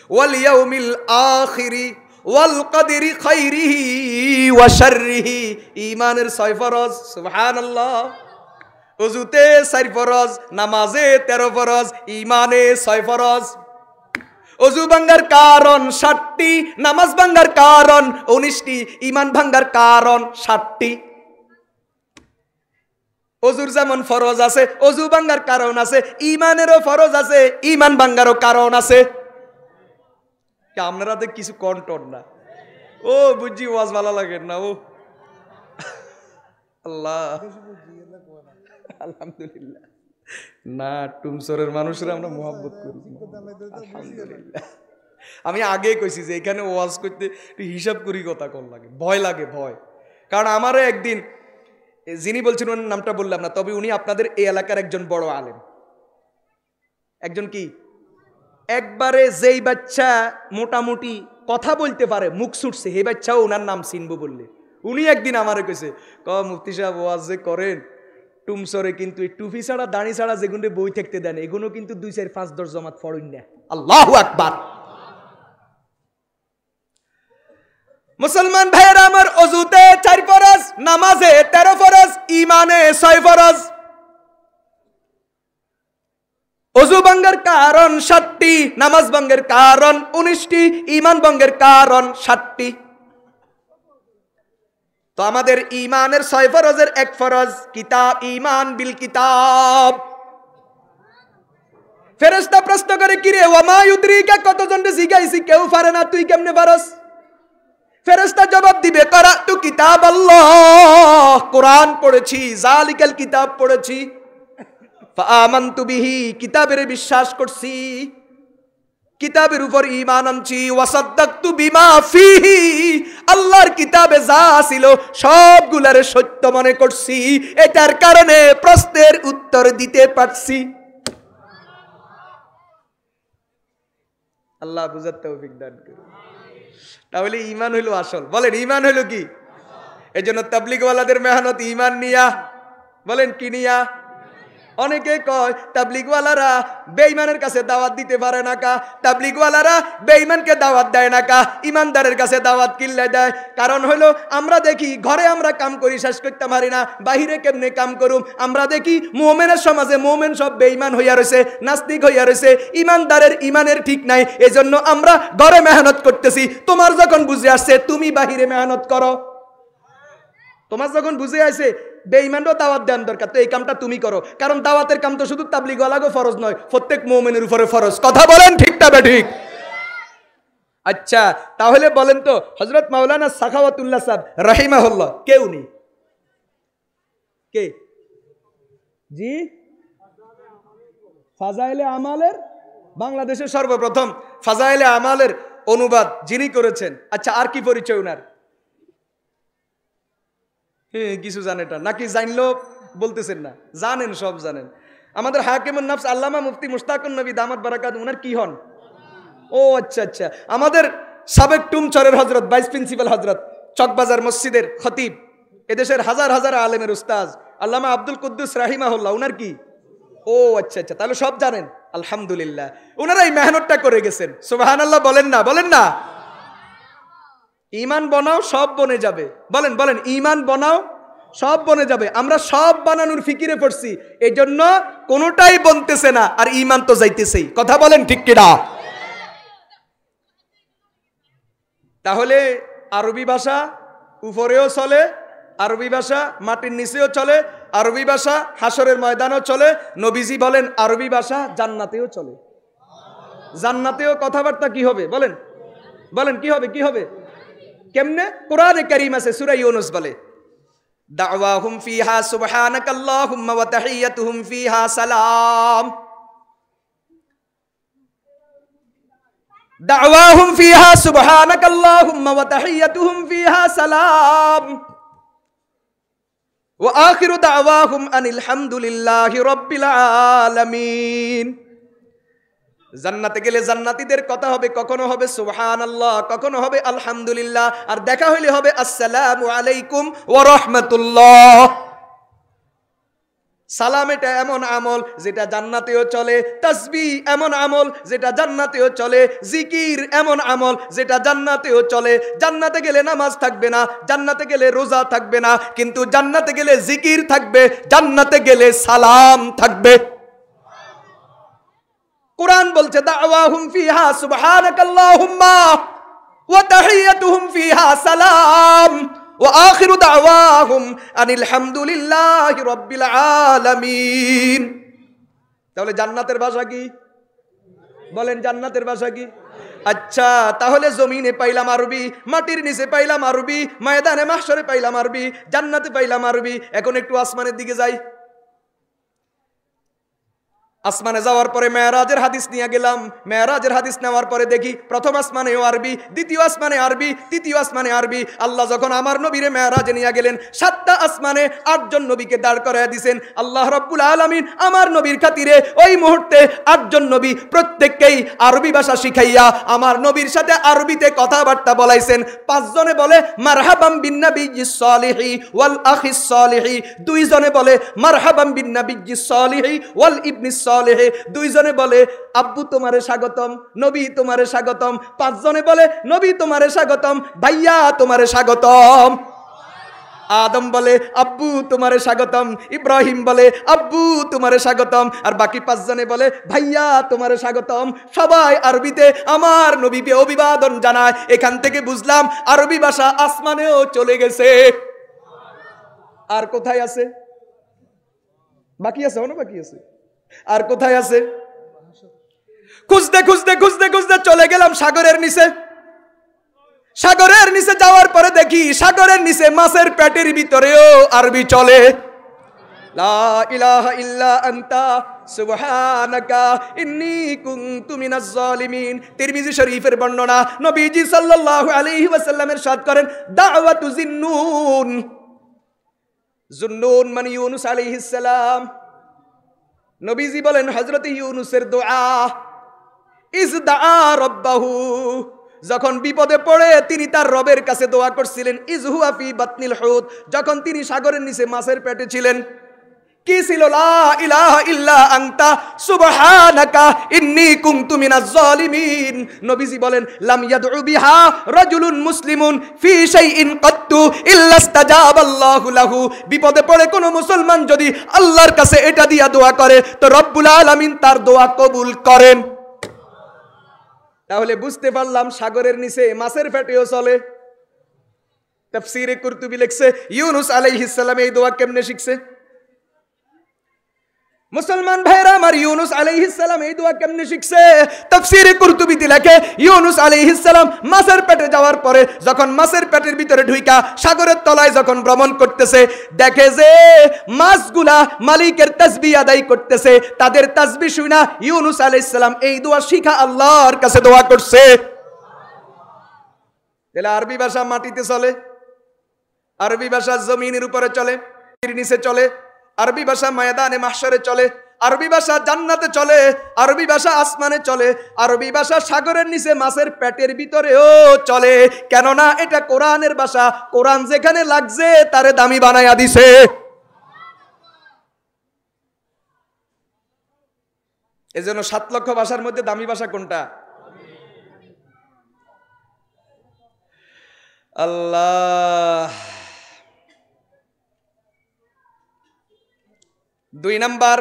ওয়াল ইয়াউমিল আখিরি ওয়াল কদরি খাইরিহি ওয়া শাররিহি। ঈমানের 6 ফরজ। সুবহানাল্লাহ। ওযুতে 4 ফরজ, নামাজে 13 ফরজ, ঈমানে 6 ফরজ। ওযু ভাঙ্গার কারণ 60টি, নামাজ ভাঙ্গার কারণ 19টি, ঈমান ভাঙ্গার কারণ 60টি। ওযুর যেমন ফরজ আছে, ওযু ভাঙ্গার কারণ আছে, ঈমানেরও ফরজ আছে, ঈমান ভাঙ্গারও কারণ আছে। কি আপনারা তো কিছু কন্টন না? ও বুঝি ওয়াজ ভালো লাগে না? ও আল্লাহ, আলহামদুলিল্লাহ। না, টুমসরের মানুষরা আমরা মোহাব্বত করি, আলহামদুলিল্লাহ। আমি আগে কইছি যে এখানে ওয়াজ করতে হিসাব করি কথা কম লাগে, ভয় লাগে, ভয়। কারণ আমারও একদিন যিনি বলছেন ওনার নামটা বললাম না, তবে উনি আপনাদের এই এলাকার একজন বড় আলেম। একজন কি একবারে যেই বাচ্চা মোটামুটি কথা বলতে পারে, মুখ ছুটছে, এই বাচ্চাও ওনার নাম চিনবো বললে। উনি একদিন আমারে কইছে, মুফতি সাহেব ওয়াজ যে করেন টুমসরে কিন্তু এই টুপি ছাড়া দাড়ি ছাড়া যেগুলো বই থাকতে দেন এগুলো কিন্তু 2, 4, 5, 10 জমাত পড়েন না। আল্লাহু আকবার। মুসলমান ভাইয়েরা আমার, ওযুতে 4 ফরজ, নামাজে 13 ফরজ, ঈমানে 6 ফরজ। ওযু ভঙ্গের কারণ 60টি, নামাজ ভঙ্গের কারণ 19টি, ঈমান ভঙ্গের কারণ 60টি। তো আমাদের ঈমানের 6 ফরজের 1 ফরজ কিতাব, ঈমান বিল কিতাব। ফেরেশতা প্রশ্ন করে, কিরে ওয়া মা ইউদরিকা, কতজনকে জিজ্ঞাসি কেউ পারে না, তুই কেমনে পারস? ফেরেশতা জবাব দিবে করাতু কিতাব আল্লাহ, কোরআন পড়েছি, জালিকাল কিতাব পড়েছি, ফাআমানতু বিহি, কিতাবের বিশ্বাস করছি, কিতাবের উপর ঈমান আনছি, ওয়াসাদদাকতু বিমা ফিহি, আল্লাহর কিতাবে যা ছিল সবগুলারে সত্য মনে করছি, এটার কারণে প্রশ্নের উত্তর দিতে পারছি। আল্লাহ বুঝার তৌফিক দান করুন। তাহলে ঈমান হইল আসল। বলেন ঈমান হইল কি? এজন্য তাবলীগওয়ালাদের মেহনত ঈমান নিয়া। বলেন কি নিয়া? অনেকে কয় তাবলীগওয়ালারা বেঈমানের কাছে দাওয়াত দিতে পারে না কা, তাবলীগওয়ালারা বেঈমানকে দাওয়াত দেয় না কা, ইমানদারের কাছে দাওয়াত কিল্লে দেয়। কারণ হলো আমরা দেখি ঘরে আমরা কাম করি শেষ করতে পারি না, বাহিরে কেমনে কাম করুম। আমরা দেখি মুমিনের সমাজে মুমিন সব বেঈমান হইয়া রয়েছে, নাস্তিক হইয়া রয়েছে, ইমানদারের ইমানের ঠিক নাই। এজন্য আমরা ঘরে মেহনত করতেছি। তোমার যখন বুঝে আসছে তুমি বাহিরে মেহনত করো। তোমার যখন বুঝে আসে বেঈমানও দাওয়াত দেন দরকার, তো এই কামটা তুমি করো। কারণ দাওয়াতের কাম তো শুধু তাবলীগওয়ালাগো ফরজ নয়, প্রত্যেক মুমিনের উপরে ফরজ। কথা বলেন ঠিক না ঠিক? আচ্ছা, তাহলে বলেন তো হযরত মাওলানা সাখাওয়াতুল্লাহ সাহেব রাহিমাহুল্লাহ কে? উনি কে? জি, ফাজাইলে আমালের, বাংলাদেশের সর্বপ্রথম ফাজাইলে আমালের অনুবাদ যিনি করেছেন। আচ্ছা, আর কি পরিচয় উনার? কিছু জানেন না নাকি? জানলেও বলতেছেন না, জানেন, সব জানেন। আমাদের হাকিমুন নফস আল্লামা মুফতি মুশতাকুন নবী দামাত বারাকাত, উনার কি হন? ও আচ্ছা আচ্ছা, আমাদের সাবেক টুমচরের হযরত, ভাইস প্রিন্সিপাল হযরত, চকবাজার মসজিদের খতিব, এদেশের হাজার হাজার আলেমের উস্তাজ আল্লামা আব্দুল কুদ্দুস রাহিমাহুল্লাহ, উনার কি? ও আচ্ছা আচ্ছা, তাহলে সব জানেন। আলহামদুলিল্লাহ, উনারা এই মেহনতটা করে গেছেন। সুবহানাল্লাহ বলেন না? বলেন না? ঈমান বানাও সব বনে যাবে। বলেন বলেন, ঈমান বানাও সব বনে যাবে। আমরা সব বানানোর ফিকিরে পড়ছি, এই জন্য কোনোটাই বনতেছে না, আর ঈমান তো যাইতেছেই। কথা বলেন ঠিক কিনা? তাহলে আরবি ভাষা উপরেও চলে, আরবি ভাষা মাটির নিচেও চলে, আরবি ভাষা হাসরের ময়দানেও চলে। নবীজি বলেন আরবি ভাষা জান্নাতেও চলে। জান্নাতেও কথাবার্তা কি হবে বলেন, বলেন কি হবে, কি হবে, কেমনে? কোরআনে কারীম আছে, সূরা ইউনূস বলে দাওয়াহুম ফিহা সুবহানাকাল্লাহুম্মা ওয়া তাহিয়াতুহুম ফিহা সালাম। দাওয়াহুম ফিহা সুবহানাকাল্লাহুম্মা ওয়া তাহিয়াতুহুম ফিহা সালাম ওয়া আখিরু দাওয়াহুম আনিল হামদুলিল্লাহি রাব্বিল আলামিন। জান্নাতে গেলে জান্নাতীদের কথা হবে, কখনো হবে সুবহানাল্লাহ, কখনো হবে আলহামদুলিল্লাহ, আর দেখা হইলে হবে আসসালামু আলাইকুম ওয়া রাহমাতুল্লাহ। সালাম এটা এমন আমল যেটা জান্নাতেও চলে, তাসবিহ এমন আমল যেটা জান্নাতেও চলে, জিকির এমন আমল যেটা জান্নাতেও চলে। জান্নাতে গেলে নামাজ থাকবে না, জান্নাতে গেলে রোজা থাকবে না, কিন্তু জান্নাতে গেলে জিকির থাকবে, জান্নাতে গেলে সালাম থাকবে। কুরআন বলছে দাওয়াহুম ফিহা সুবহানাকাল্লাহুম্মা ওয়া তাহিয়াতুহুম ফিহা সালাম ওয়া আখিরু দাওয়াহুম আনিল হামদুলিল্লাহি রাব্বিল আলামিন। তাহলে জান্নাতের ভাষা কি? বলেন জান্নাতের ভাষা কি? আচ্ছা, তাহলে জমিনে পাইলাম আরবি, মাটির নিচে পাইলাম আরবি, ময়দানে মাহশরে পাইলাম আরবি, জান্নাতে পাইলাম আরবি। এখন একটু আসমানের দিকে যাই। আসমানে যাওয়ার পরে মেরাজের হাদিস নিয়ে গেলাম। মেরাজের হাদিস নেওয়ার পরে দেখি প্রথম আসমানেও আরবি, দ্বিতীয় আসমানে আরবি, তৃতীয় আসমানে আরবি। আল্লাহ যখন আমার নবীরে মেরাজে নিয়ে গেলেন, 7টা আসমানে 8 জন নবীকে দাঁড় করায় দিয়েছেন। আল্লাহ রাব্বুল আলামিন আমার নবীর খাতিরে ওই মুহূর্তে 8 জন নবী প্রত্যেককেই আরবি ভাষা শিখাইয়া আমার নবীর সাথে আরবিতে কথাবার্তা বলাইছেন। 5 জনে বলে মারহাবাম বিন নাবিয়্যিস সালিহি ওয়াল আখিস সালিহি, 2 জনে বলে মারহাবাম বিন নাবিয়্যিস সালিহি ওয়াল ইবনিস সালিহি, 2 জনে বলে আব্বু তোমারে স্বাগতম, নবী তোমারে স্বাগতম, 5 জনে বলে নবী তোমারে স্বাগতম, ভাইয়া তোমারে স্বাগতম। আদম বলে আব্বু তোমারে স্বাগতম, ইব্রাহিম বলে আব্বু তোমারে স্বাগতম, আর বাকি 5 জনে বলে ভাইয়া তোমারে স্বাগতম। সবাই আরবিতে আমার নবীকে অভিবাদন জানায়। এখান থেকে বুঝলাম আরবি ভাষা আসমানেও চলে গেছে। আর কোথায় আছে? বাকি আছে, অনেক বাকি আছে। আর কোথায় আছে? খুঁজতে খুঁজতে খুঁজতে খুঁজতে চলে গেলাম সাগরের নিচে। সাগরের নিচে যাওয়ার পরে দেখি সাগরের নিচে মাছের পেটের ভিতরেও আরবি চলে। লা ইলাহা ইল্লা আনতা সুবহানাকা ইন্নী কুনতু মিনাজ জালিমিন। তিরমিজি শরীফের বর্ণনা, নবীজি সাল্লাল্লাহু আলাইহি ওয়াসাল্লামের সাথ করেন দাওয়াতু জিন্নুন। জুন্নুন মানে ইউনুস আলাইহিস সালাম। নবীজি বলেন হযরত ইউনুসের দোয়া, ইজদা রাব্বাহু, যখন বিপদে পড়ে তিনি তার রবের কাছে দোয়া করছিলেন। ইজহুয়া ফি বাতনিল হুত, যখন তিনি সাগরের নিচে মাছের পেটে ছিলেন। কি ছিল? লা ইলাহা ইল্লা আনতা সুবহানাকা ইন্নী কুনতু মিনাজ জালিমিন। নবীজি বলেন লাম ইয়াদউ বিহা রাজুলুন মুসলিমুন ফি শাইইন কাত্তু ইল্লা ইসতাজাবাল্লাহু লাহু। বিপদে পড়ে কোনো মুসলমান যদি আল্লাহর কাছে এটা দিয়া দোয়া করে তো রব্বুল আলামিন তার দোয়া কবুল করেন। তাহলে বুঝতে পারলাম সাগরের নিচে মাছের পেটেও চলে। তাফসীরে কুরতুবী লিখছে ইউনুস আলাইহিস সালাম এই দোয়া কেমনে শিখছে? মুসলমান ভাইরা আমার, ইউনুস আলাইহিস সালাম এই দোয়া কেমনে শিখছে? তাফসীরে কুরতুবীতে লেখে ইউনুস আলাইহিস সালাম মাছের পেটে যাওয়ার পরে যখন মাছের পেটের ভিতরে ঢুইকা সাগরের তলায় যখন ভ্রমণ করতেছে, দেখে যে মাছগুলা মালিকের তাসবিহ আদায় করতেছে। তাদের তাসবিহ শুনা ইউনুস আলাইহিস সালাম এই দোয়া শিখা আল্লাহর কাছে দোয়া করছে। তাহলে আরবি ভাষা মাটিতে চলে, আরবি ভাষা জমিনের উপরে চলে, নিচে চলে, আরবি ভাষা ময়দানে মাহশরে চলে, আরবি ভাষা জান্নাতে চলে, আরবি ভাষা আসমানে চলে, আরবি ভাষা সাগরের নিচে মাছের পেটের ভিতরেও চলে। কেননা এটা কোরআনের ভাষা। কোরআন যেখানে লাগছে তারে দামি বানায়া দিছে। এজন্য 7 লক্ষ ভাষার মধ্যে দামি ভাষা কোনটা? আল্লাহ। 2 নাম্বার,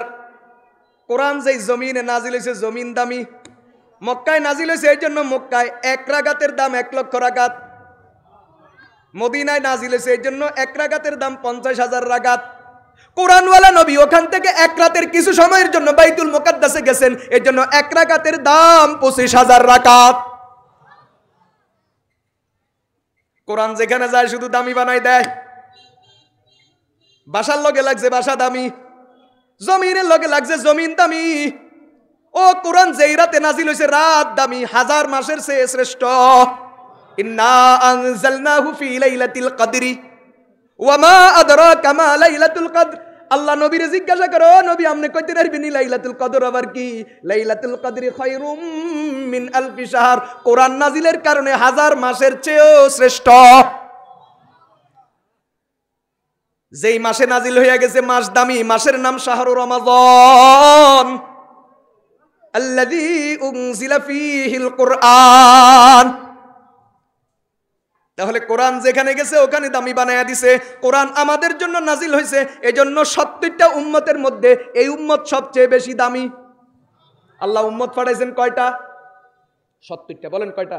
কোরআন যেই জমিনে নাজিল হয়েছে জমিন দামি। মক্কায় নাজিল হয়েছে এই জন্য মক্কায় 1 রাকাতের দাম 1 লক্ষ রাকাত। মদিনায় নাজিল হয়েছে এই জন্য 1 রাকাতের দাম 50,000 রাকাত। কোরআনওয়ালা নবী ওখান থেকে 1 রাতের কিছু সময়ের জন্য বাইতুল মুকাদ্দাসে গেছেন, এর জন্য 1 রাকাতের দাম 25,000 রাকাত। কোরআন যেখানে যায় শুধু দামি বানাই দেয়। বাসার লগে লাগছে বাসা দামি, জমিনের লগে লাগছে জমিন দামি। ও কোরআন যেই রাতে নাজিল হয়েছে রাত দামি, 1000 মাসের চেয়ে শ্রেষ্ঠ। ইন্না আনজালনাহু ফি লাইলাতিল কদরি ওয়া মা আদরাকা মা লাইলাতুল কদর। আল্লাহ নবীরে জিজ্ঞাসা করো, নবী আপনি কইতে পারবেন লাইলাতুল কদর আবার কি? লাইলাতুল কদরি খায়রুম মিন আলফি শাহর। কোরআন নাজিলের কারণে 1000 মাসের চেয়েও শ্রেষ্ঠ। যেই মাসে নাজিল হইয়া গেছে মাস দামি, মাসের নাম শাহরুর রমাদান আল্লাযী উনজিলা ফীহিল কুরআন। তাহলে কোরআন যেখানে গেছে ওখানে দামি বানায়া দিছে। কোরআন আমাদের জন্য নাজিল হয়েছে, এজন্য 70টা উম্মতের মধ্যে এই উম্মত সবচেয়ে বেশি দামি। আল্লাহ উম্মত পাঠাইছেন কয়টা? 70টা। বলেন কয়টা?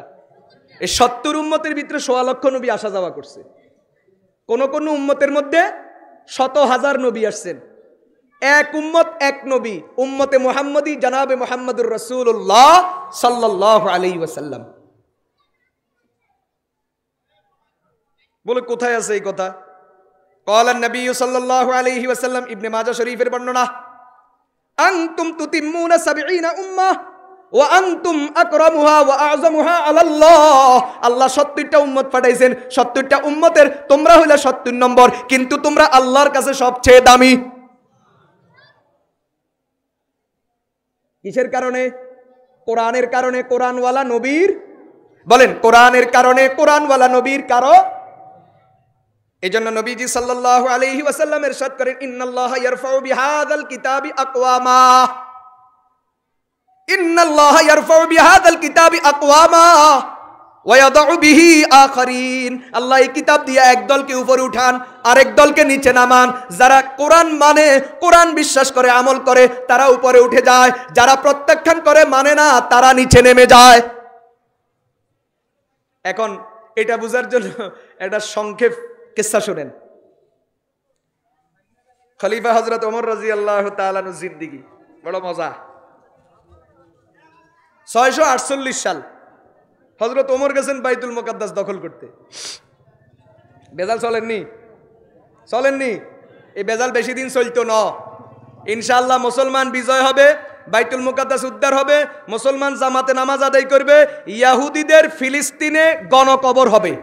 এই 70 উম্মতের ভিতরে 1.25 লক্ষ নবী আসা যাওয়া করছে। কোন কোন উম্মতের মধ্যে 100,000 নবী আসছেন। এক উম্মত এক নবী, উম্মতে মুহাম্মদী জনাবে মুহাম্মদুর রাসূলুল্লাহ সাল্লাল্লাহু আলাইহি ওয়াসাল্লাম। বলে কোথায় আছে এই কথা? قال النبي صلى الله عليه وسلم, ইবনে মাজাহ শরীফের বর্ণনা, আনতুম তুতিম্মুনা 70 উম্মাহ ওয়া আনতুম আকরামুহা ওয়া আযমুহা আলাল্লাহ। আল্লাহ 70টা উম্মত পাঠাইছেন, 70টা উম্মতের তোমরা হইলা 70 নম্বর, কিন্তু তোমরা আল্লাহর কাছে সবচেয়ে দামি। কিসের কারণে? কোরআনের কারণে, কোরআনওয়ালা নবীর। বলেন কোরআনের কারণে, কোরআনওয়ালা নবীর কারণ। এজন্য নবীজি সাল্লাল্লাহু আলাইহি ওয়াসাল্লাম ইরশাদ করেন, ইন্নাল্লাহা ইয়ারফাউ বিহাযাল কিতাবি আকওয়ামা, ইন্নাল্লাহা ইয়ারফাউ বিহাযাল কিতাবি আকওয়ামা ওয়া ইয়াদউ বিহি আখারিন। আল্লাহ এই কিতাব দিয়ে এক দলকে উপরে উঠান, আরেক দলকে নিচে নামান। যারা কোরআন মানে, কোরআন বিশ্বাস করে, আমল করে, তারা উপরে উঠে যায়। যারা প্রত্যাখ্যান করে, মানে না, তারা নিচে নেমে যায়। এখন এটা বোঝার জন্য একটা সংক্ষেপ কিসসা শুনেন। খলিফা হযরত ওমর রাদিয়াল্লাহু তাআলা আনহু জিন্দেগি বড় মজা। 648 সাল হযরত ওমর গেছেন বাইতুল মুকাদ্দাস দখল করতে। বেজাল চলেননি? চলেননি? এই বেজাল বেশি দিন চলতো না। ইনশাআল্লাহ মুসলমান বিজয় হবে, বাইতুল মুকাদ্দাস উদ্ধার হবে, মুসলমান জামাতে নামাজ আদায় করবে, ইহুদিদের ফিলিস্তিনে গণকবর হবে।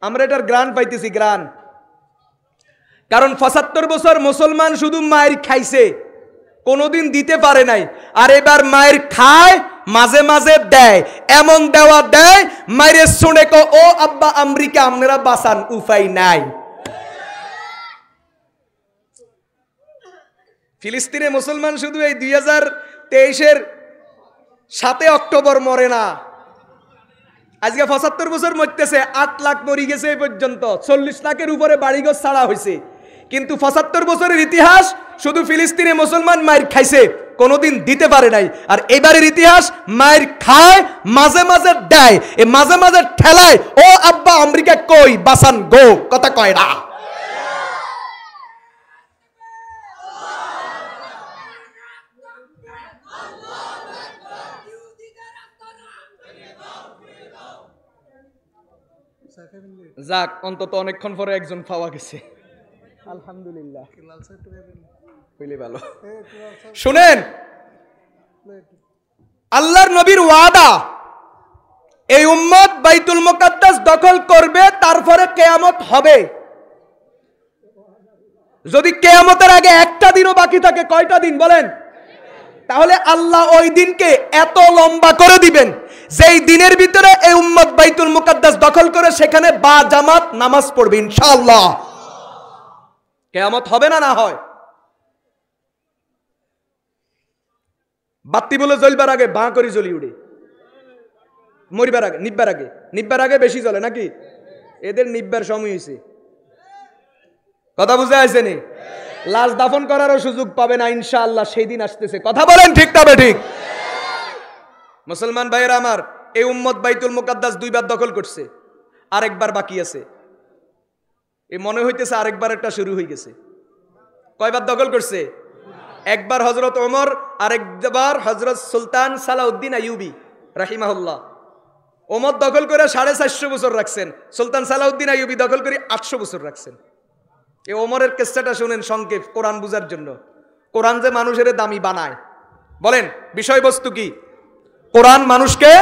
আমরা এটার গ্রান পাইতেছি, গ্রান। কারণ 75 বছর মুসলমান শুধু মায়ের খাইছে, কোনোদিন দিতে পারে নাই। আর এবার মায়ের খায়, মাঝে মাঝে দেয়। এমন দেওয়া দেয়, মায়ের শুনে কো, ও আব্বা আমেরিকা আপনারা বাঁচান, উপায় নাই। ফিলিস্তিনে মুসলমান শুধু এই 2023-এর 7 অক্টোবর মরে না, আজকে 75 বছর মরতেছে। 8 লাখ মরি গেছে এই পর্যন্ত, 40 লাখের উপরে বাড়িঘর ছাড়া হয়েছে। কিন্তু 75 বছরের ইতিহাস শুধু ফিলিস্তিনে মুসলমান মায়ের খাইছে, কোনোদিন দিতে পারে নাই। আর এবারের ইতিহাস মায়ের খায়, মাঝে মাঝে দেয়, এ মাঝে মাঝে ঠেলায়, ও আব্বা আমেরিকা কই বাসান গো, কথা কয় না। যাক, অন্তত অনেকক্ষণ পরে একজন পাওয়া গেছে, আলহামদুলিল্লাহ। হইলে ভালো। শুনেন, আল্লাহর নবীর ওয়াদা, এই উম্মত বাইতুল মুকাদ্দাস দখল করবে, তারপরে কিয়ামত হবে। যদি কিয়ামতের আগে একটা দিনও বাকি থাকে, কয়টা দিন বলেন? তাহলে আল্লাহ ওই দিনকে এত লম্বা করে দিবেন, যেই দিনের ভিতরে এই উম্মত বাইতুল মুকাদ্দাস দখল করে সেখানে বা জামাত নামাজ পড়বে ইনশাআল্লাহ। কিয়ামত হবে না? না হয়? বাতি বলে জ্বলবার আগে বাঁ করে জ্বলি উঠে। মরিবার আগে, নিব্বার আগে বেশি চলে নাকি? এদের নিব্বার সময় হয়েছে। কথা বুঝে আছে নি? লাশ দাফন করারও সুযোগ পাবে না ইনশাআল্লাহ, সেই দিন আসতেছে। কথা বলেন ঠিক তবে ঠিক। মুসলমান ভাইয়েরা আমার, এই উম্মত বাইতুল মুকাদ্দাস 2 বার দখল করছে, আরেকবার বাকি আছে। এই মনে হইতেছে আরেকবার একটা শুরু হয়ে গেছে। কয়বার দখল করছে? একবার হযরত ওমর, আরেকবার হযরত সুলতান সালাউদ্দিন আইয়ুবী রাহিমাহুল্লাহ। ওমর দখল করে 450 বছর রাখছেন, সুলতান সালাউদ্দিন আইয়ুবী দখল করে 800 বছর রাখছেন। এই ওমরের কেসটা শুনেন সংক্ষেপ, কোরআন বুঝার জন্য। কোরআন যে মানুষের দামি বানায়, বলেন বিষয়বস্তু কি? কোরআন মানুষকে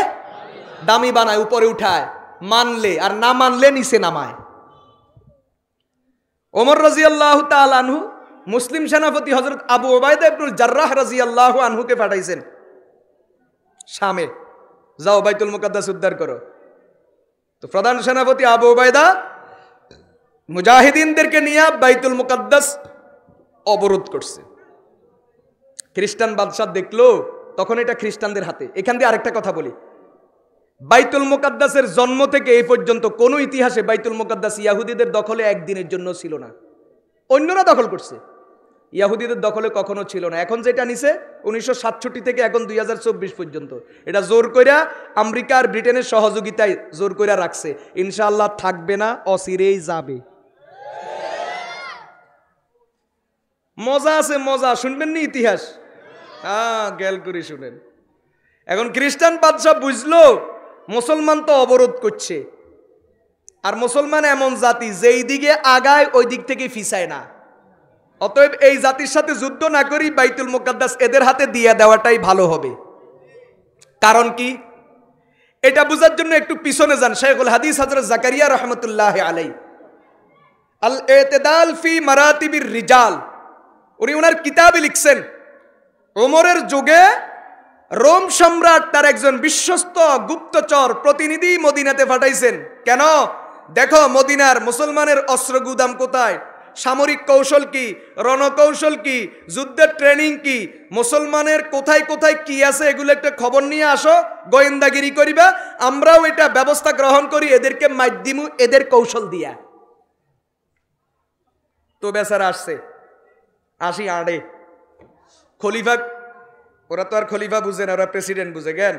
দামি বানায়, উপরে উঠায়, মানলে, আর না মানলে নিচে নামায়। ওমর রাদিয়াল্লাহু তাআলা আনহু মুসলিম সেনাপতি হযরত আবু উবাইদা ইবনুল জাররাহ রাদিয়াল্লাহু আনহুকে পাঠাইছেন শামে, যাও বাইতুল মুকাদ্দাস উদ্ধার করো। তো প্রধান সেনাপতি আবু উবাইদা মুজাহিদিনদেরকে নিয়ে বাইতুল মুকাদ্দাস অবরোধ করছে। খ্রিস্টান বাদশা দেখলো, তখন এটা খ্রিস্টানদের হাতে। এখান দিয়ে আরেকটা কথা বলি, বাইতুল মুকাদ্দাসের জন্ম থেকে এই পর্যন্ত কোন ইতিহাসে বাইতুল মুকাদ্দাস ইহুদিদের দখলে একদিনের জন্য ছিল না। অন্যরা দখল করছে, ইহুদিদের দখলে কখনো ছিল না। এখন যেটা নিছে 1967 থেকে এখন 2024 পর্যন্ত, এটা জোর কইরা আমেরিকা আর ব্রিটেনের সহযোগিতায় জোর কইরা রাখছে। ইনশাআল্লাহ থাকবে না, অচিরেই যাবে। মজা আছে, মজা শুনবেন নি ইতিহাস? হ্যাঁ, গেল করে শুনেন। এখন খ্রিস্টান বাদশা বুঝলো মুসলমান তো অবরোধ করছে, আর মুসলমান এমন জাতি যেই দিকে আগায় ওই দিক থেকে ফিসায় না। অতএব এই জাতির সাথে যুদ্ধ না করি বাইতুল মুকাদ্দাস এদের হাতে দিয়ে দেওয়াটাই ভালো হবে। কারণ কি, এটা বোঝার জন্য একটু পিছনে যান। শাইখুল হাদিস হযরত জাকারিয়া রাহমাতুল্লাহি আলাইহি আল ইতিদাল ফি মারাতিবির রিজাল, উনি ওনার কিতাবে লিখছেন, ওমরের যুগে রোম সম্রাট তার একজন বিশ্বস্ত গুপ্তচর প্রতিনিধি মদিনাতে পাঠাইছেন। কেন? দেখো মদিনার মুসলমানের অস্ত্র গুদাম কোথায়, সামরিক কৌশল কি, রণকৌশল কি, যুদ্ধের ট্রেনিং কি, মুসলমানের কোথায় কোথায় কি আছে, এগুলো একটা খবর নিয়ে আসো, গোয়েন্দাগিরি করিবা, আমরাও এটা ব্যবস্থা গ্রহণ করি, এদেরকে মাধ্যমু এদের কৌশল দিয়া। তো বেচারা আসছে, আসি আড়ে খলিফা, ওরা তো আর খলিফা বুঝে না, ওরা প্রেসিডেন্ট বুঝে। জ্ঞান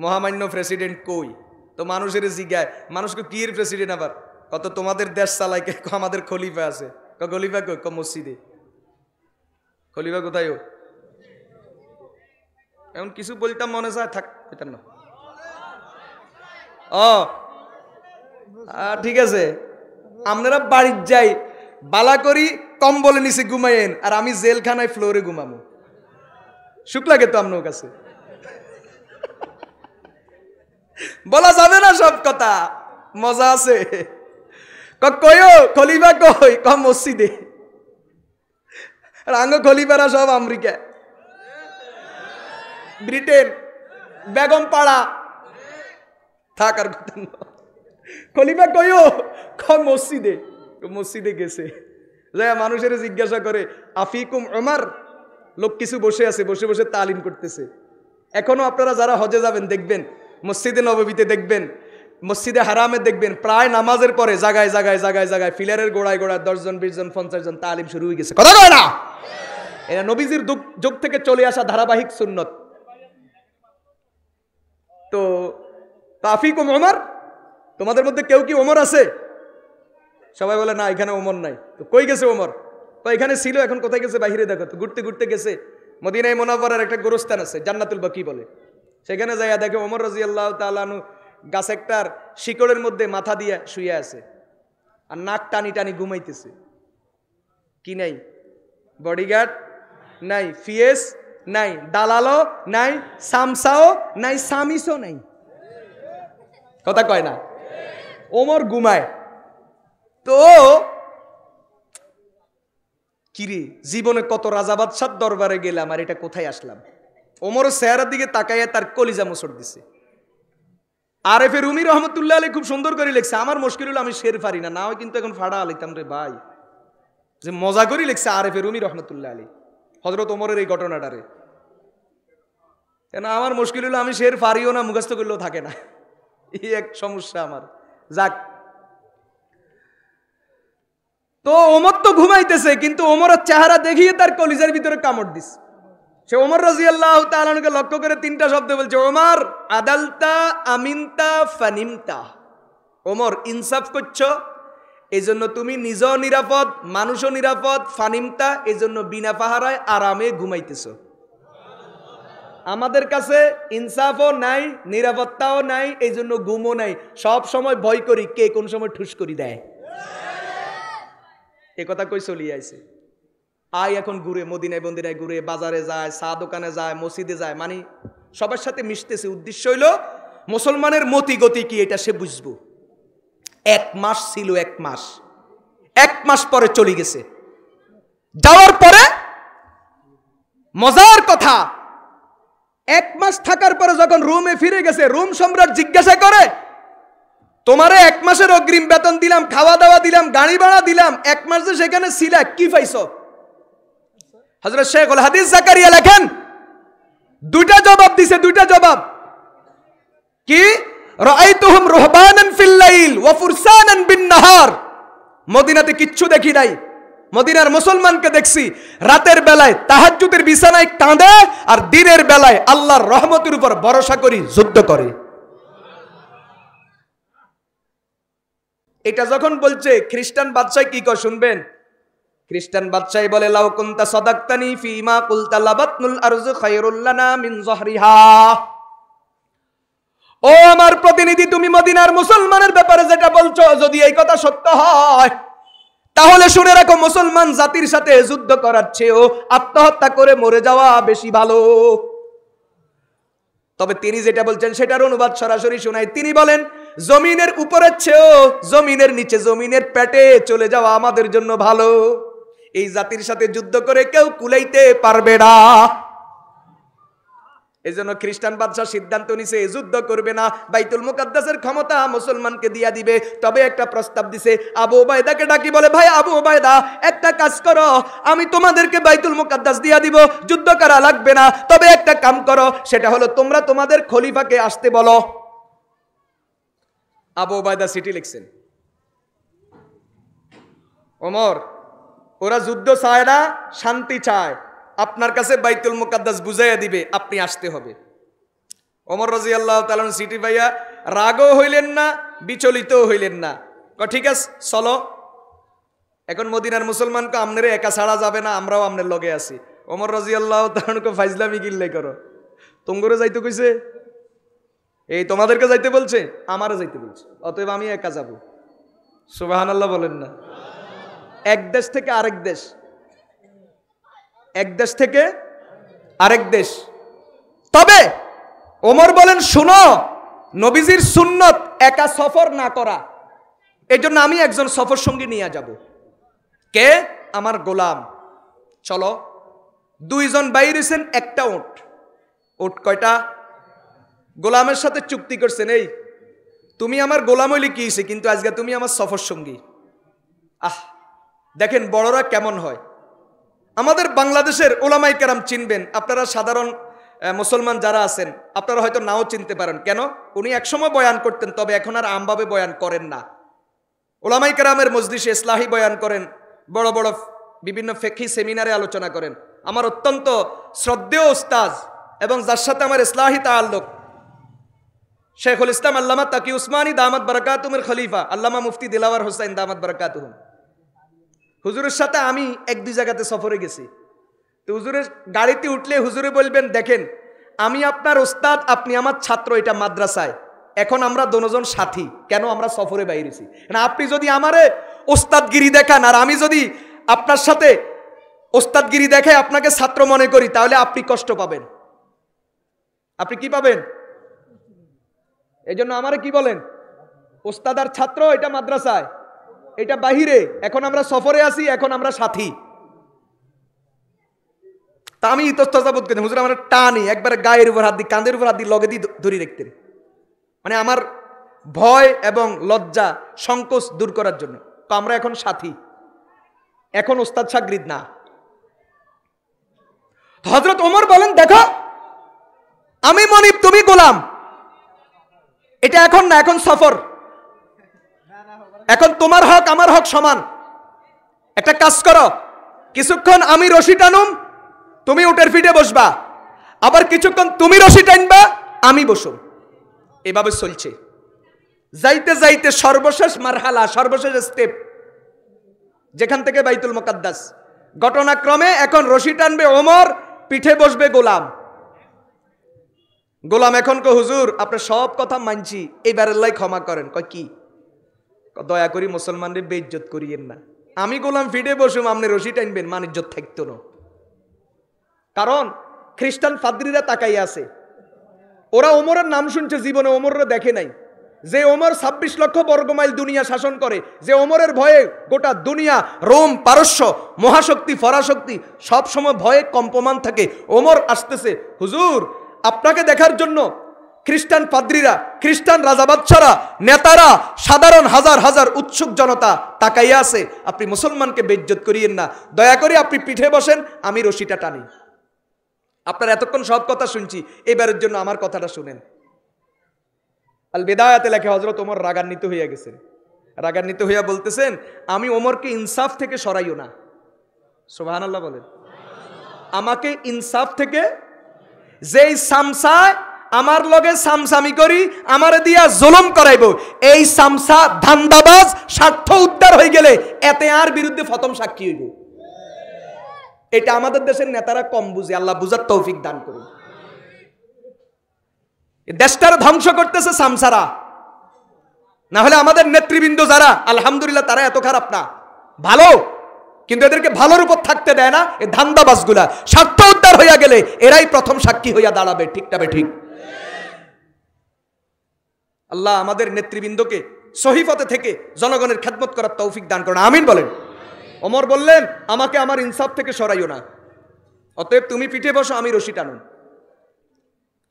মহামান্য প্রেসিডেন্ট কই? তো মানুষের জিগায়, মানুষকে কি এর প্রেসিডেন্ট? আবার কত তোমাদের দেশ চালায়, আমাদের খলিফা আছে। খলিফা কই? মসজিদে। খলিফা কোথায়? এমন কিছু বলতাম মনে চায়, থাক এটা না। ও ঠিক আছে, আপনারা বাড়ির যাই বালা করি, কম্বলের নিচে ঘুমাইয়েন, আর আমি জেলখানায় ফ্লোরে ঘুমাবো। সুখ লাগে তো আপনার কাছে? বলা যাবে না সব কথা, মজা আছে। কইও খলিফা কই? মসজিদে। রাঙ্গ খলিফারা সব আমেরিকা, ব্রিটেন, বেগম পাড়া, থাকার কথা। খলিফা কইও? মসজিদে। মসজিদে গেছে, মানুষের জিজ্ঞাসা করে আফিকুম ওমর, লোক কিছু বসে আছে, বসে বসে তালিম করতেছে। এখনো আপনারা যারা হজে যাবেন দেখবেন, মসজিদে নববীতে দেখবেন, মসজিদে হারামে দেখবেন, প্রায় নামাজের পরে জায়গায় জায়গায় জায়গায় জায়গায় ফিলারের গোড়ায় গোড়ায় 10 জন 20 জন 50 জন তালিম শুরু হয়ে গেছে। কথা কয় না? এটা নবীজির যুগ থেকে চলে আসা ধারাবাহিক সুন্নত। তো আফিকুম ওমর, তোমাদের মধ্যে কেউ কি ওমর আছে? সবাই বলে না, এখানে ওমর নাই। তো কই গেছে ওমর? তো এখানে ছিল, এখন কোথায় গেছে? বাহিরে দেখো। তো ঘুরতে ঘুরতে গেছে মদিনায়ে মুনাওয়ারার একটা গোরস্থান আছে, জান্নাতুল বাকি বলে, সেখানে যাইয়া দেখে ওমর রাদিয়াল্লাহু তাআলা আনহু গাছ একটার শিকড়ের মধ্যে মাথা দিয়ে শুয়ে আছে, আর নাক টানি টানি ঘুমাইতেছে। কি নাই? বডিগার্ড নাই, ফিএস নাই, দালালও নাই, সামসাও নাই, সামিসও নাই। কথা কয় না? ওমর ঘুমায়। তো কিরে, জীবনে কত রাজা বাদশার দরবারে গেলাম, আর এটা কোথায় আসলাম? ওমরের চেহারার দিকে তাকাইয়া তার কলিজা মোচড় দিছে। আরেফে রুমি রহমতুল্লাহ আলাইহি খুব সুন্দর করে লিখছে, আমার মুশকিল হলো আমি শের পারি না, হয় কিন্তু এখন ফাড়া আলাইতাম রে ভাই। যে মজা করে লিখছে আরেফে রুমি রহমতুল্লাহ আলাইহি হযরত ওমরের এই ঘটনাটারে। কেন আমার মুশকিল হলো আমি শের পারিও না, মুখস্থ করলেও থাকে না। এই এক সমস্যা আমার। যাক, তো ওমর তো ঘুমাইতেছে, কিন্তু ওমরের চেহারা দেখিয়ে তার কলিজার ভিতরে কামড় দিস। সে ওমর রাদিয়াল্লাহু তাআলা আনহুকে লক্ষ্য করে তিনটা শব্দ বলছে, ওমর আদালতা আমিনতা ফানিমতা। ওমর ইনসাফ করছো, এই জন্য তুমি নিজও নিরাপদ, মানুষও নিরাপদ। ফানিমতা, এই জন্য বিনা পাহারায় আরামে ঘুমাইতেছো। আমাদের কাছে ইনসাফও নাই, নিরাপত্তাও নাই, এই জন্য ঘুমও নাই। সব সময় ভয় করি কে কোন সময় ঠুস করি দেয়। এ কথা কই চলিয়ে আইছে। আয় এখন ঘুরে মদিনায় বন্দিনায় ঘুরে, বাজারে যায়, চা দোকানে যায়, মসজিদে যায়, মানে সবার সাথে মিশতেছে। উদ্দেশ্য হইল মুসলমানের মতি গতি কি এটা সে বুঝবো। 1 মাস ছিল, 1 মাস, 1 মাস পরে চলে গেছে। যাওয়ার পরে মজার কথা, 1 মাস থাকার পরে যখন রুমে ফিরে গেছে, রুম সম্রাট জিজ্ঞাসা করে, তোমারে 1 মাসের অগ্রিম বেতন দিলাম, খাওয়া দাওয়া দিলাম, গাড়ি ভাড়া দিলাম, 1 মাস যে সেখানে ছিলা কি পাইছো? হযরত শেখুল হাদিস জাকারিয়া লেখেন, দুইটা জবাব দিছে, দুইটা জবাব। কি? রাআইতুহুম রুহবানান ফিল লাইল ওয়া ফুরসানান বিন নাহার। মদিনাতে কিচ্ছু দেখি নাই, মদিনার মুসলমানকে দেখছি রাতের বেলায় তাহাজ্জুদের বিছানায় কাঁদে, আর দিনের বেলায় আল্লাহর রহমতের উপর ভরসা করি যুদ্ধ করে। এটা যখন বলছে, খ্রিস্টান বাদশাহ কি কয় শুনবেন। খ্রিস্টান বাদশাহ বলে, লাউ কুনতা সাদাকতানি ফিমা কুলতা লাবাতনুল আরযু খায়রুল লানা মিন যহরিহা। ও আমার প্রতিনিধি, তুমি মদিনার মুসলমানের ব্যাপারে যেটা বলছো, যদি এই কথা সত্য হয়, তাহলে শুনে রাখো, মুসলমান জাতির সাথে যুদ্ধ করার চেয়েও আত্মহত্যা করে মরে যাওয়া বেশি ভালো। তবে তিনি যেটা বলছেন সেটার অনুবাদ সরাসরি শোনাই। তিনি বলেন, জমিনের উপরের চেয়েও জমিনের নিচে, জমিনের পেটে চলে যাওয়া আমাদের জন্য ভালো। এই জাতির সাথে যুদ্ধ করে কেউ কুলাইতে পারবে না। এই জন্য খ্রিস্টান বাদশাহ সিদ্ধান্ত নিছে যুদ্ধ করবে না, বাইতুল মুকাদ্দাসের ক্ষমতা মুসলমানকে দিয়া দিবে। তবে একটা প্রস্তাব দিছে, আবু উবাইদাকে ডাকি বলে, ভাই আবু উবাইদা, একটা কাজ করো, আমি তোমাদেরকে বাইতুল মুকাদ্দাস দিয়া দিব, যুদ্ধ করা লাগবে না। তবে একটা কাম করো, সেটা হলো তোমরা তোমাদের খলিফাকে আসতে বলো। আবু উবাইদা চিঠি লিখছেন, ওমর, ওরা যুদ্ধ চায় না, শান্তি চায়, আপনার কাছে বাইতুল মুকাদ্দাস বুঝাইয়া দিবে, আপনি আসতে হবে। ওমর রাদিয়াল্লাহু তাআলা চিঠি পাইয়া রাগও হইলেন না, বিচলিতও হইলেন না। ঠিক আছে চলো, এখন মদিনার মুসলমানকে আমনেরে একা ছাড়া যাবে না, আমরাও আমনের লগে আছি। ওমর রাদিয়াল্লাহু তাআলা ফাইজলামি গিল্লাই করো, তোমগরে যাইতে কইছে, এই তোমাদেরকে যাইতে বলছে, আমারও যাইতে বলছে, অতএব আমি একা যাব। সুবহানাল্লাহ বলেন না। এক দেশ থেকে আরেক দেশ, এক দেশ থেকে আরেক দেশ। তবে ওমর বলেন, শুনো, নবীজির সুন্নত একা সফর না করা, এই জন্য আমি একজন সফর সঙ্গী নিয়ে যাব। কে? আমার গোলাম। চলো, 2 জন বাইরেছেন, একটা উট। উট কয়টা? গোলামের সাথে চুক্তি করছেন, এই তুমি আমার গোলাম হইলে কি হইছে, কিন্তু আজকে তুমি আমার সফর সঙ্গী। দেখেন বড়রা কেমন হয়। আমাদের বাংলাদেশের ওলামায়ে কেরাম চিনবেন আপনারা, সাধারণ মুসলমান যারা আছেন আপনারা হয়তো নাও চিনতে পারেন। কেন? উনি একসময় বয়ান করতেন, তবে এখন আর আমভাবে বয়ান করেন না। ওলামায়ে কেরামের মজলিসে ইসলাহি বয়ান করেন, বড় বড় বিভিন্ন ফিকহি সেমিনারে আলোচনা করেন। আমার অত্যন্ত শ্রদ্ধেয় উস্তাদ এবং যার সাথে আমার ইসলাহি তাআল্লুক, শেখুল ইসলাম আল্লামা তাকি উসমানী দামাত বারাকাতুহুমের খলিফা আল্লামা মুফতি দিলাওয়ার হোসেন দামাত বারাকাতুহুম। হুজুরের সাথে আমি 1-2 জায়গাতে সফরে গেছি। তো হুজুরের গাড়িতে উঠলে হুজুরে বলবেন, দেখেন আমি আপনার ওস্তাদ, আপনি আমার ছাত্র, এটা মাদ্রাসায়, এখন আমরা দুজন সাথী। কেন? আমরা সফরে বাইরেছি না। আপনি যদি আমারে ওস্তাদগিরি দেখান আর আমি যদি আপনার সাথে ওস্তাদগিরি দেখে আপনাকে ছাত্র মনে করি, তাহলে আপনি কষ্ট পাবেন। আপনি কি পাবেন? এই জন্য আমারে কি বলেন, ওস্তাদ আর ছাত্র, এটা মাদ্রাসায়, এটা বাহিরে, এখন আমরা সফরে আছি, এখন আমরা সাথী। তা আমি ইতস্ততা বোধ করি, হুজুর আমার টানি একবারে গায়ের উপর হাত দিয়ে, কাঁধের উপর হাত দিয়ে লগে দিয়ে ধরে রাখতেন, মানে আমার ভয় এবং লজ্জা সংকোচ দূর করার জন্য। তো আমরা এখন সাথী, এখন ওস্তাদ শাগরিদ না। হযরত ওমর বলেন, দেখো আমি মনিব, তুমি গোলাম, এটা এখন না, এখন সফর। এখন তোমার হক আমার হক সমান। একটা কাজ করো, কিছুক্ষণ আমি রশি টানুম, তুমি উটের পিঠে বসবা, আবার কিছুক্ষণ তুমি রশি টানবা, আমি বসুম। এভাবে চলছে। যাইতে যাইতে সর্বশেষ মারহালা, সর্বশেষ স্টেপ, যেখান থেকে বাইতুল মুকাদ্দাস। ঘটনাক্রমে এখন রশি টানবে ওমর, পিঠে বসবে গোলাম। গোলাম এখন কো হুজুর আপনার সব কথা মানছি, এইবার আল্লাহ ক্ষমা করেন। কয় কি? দয়া করি মুসলমানদের বেইজ্জত করিয়েন না। আমি গোলাম ফিডে বসুম, আপনি রশি টানবেন, মান ইজ্জত থাকতো না। কারণ খ্রিস্টান ফাদ্রীরা তাকাইয়া আছে, ওরা ওমরের নাম শুনছে, জীবনে ওমররা দেখে নাই। যে ওমর 26 লক্ষ বর্গমাইল দুনিয়া শাসন করে, যে ওমরের ভয়ে গোটা দুনিয়া, রোম, পারস্য, মহাশক্তি, ফরাশক্তি সব সময় ভয়ে কম্পমান থাকে। ওমর আসতেছে, হুজুর আপনাকে দেখার জন্য খ্রিস্টান পাদ্রীরা, খ্রিস্টান রাজা বাদশারা, নেতারা, সাধারণ হাজার হাজার উৎসুক জনতা তাকাইয়া আছে। আপনি মুসলমানকে বেইজ্জত করিয়েন না, দয়া করে আপনি পিঠে বসেন, আমি রশিটা টানি। আপনার এতক্ষণ সব কথা শুনছি, এবারের জন্য আমার কথাটা শুনেন। আল বিদায়াতে লেখে হযরত ওমর রাগান্বিত হইয়া গেছেন। রাগান্বিত হইয়া বলতেছেন, আমি ওমরকে ইনসাফ থেকে সরাইও না। সুবহানাল্লাহ বলেন। আমাকে ইনসাফ থেকে, যেই সামসায় আমার লগে সামসামি করি, আমারে দিয়া জুলুম করাইব, এই সামসা ধান্দাবাজ স্বার্থ উদ্ধার হয়ে গেলে এতে আর বিরুদ্ধে প্রথম সাক্ষী হইব। এটা আমাদের দেশের নেতারা কম বুঝে, আল্লাহ বুঝার তৌফিক দান করুন। দেশটার ধ্বংস করতেছে সামসারা। না হলে আমাদের নেতৃবৃন্দ যারা, আলহামদুলিল্লাহ তারা এত খারাপ না, ভালো, কিন্তু এদেরকে ভালোর উপর থাকতে দেয় না। এই ধান্দাবাজগুলা স্বার্থ উদ্ধার হইয়া গেলে এরাই প্রথম সাক্ষী হইয়া দাঁড়াবে। ঠিক না বে ঠিক? আল্লাহ আমাদের নেতৃবৃন্দকে সহিফতে থেকে জনগণের খেদমত করার তৌফিক দান করেন, আমিন বলেন। ওমর বললেন, আমাকে আমার ইনসাফ থেকে সরাইও না, অতএব তুমি পিঠে বসো, আমি রশি টানুন।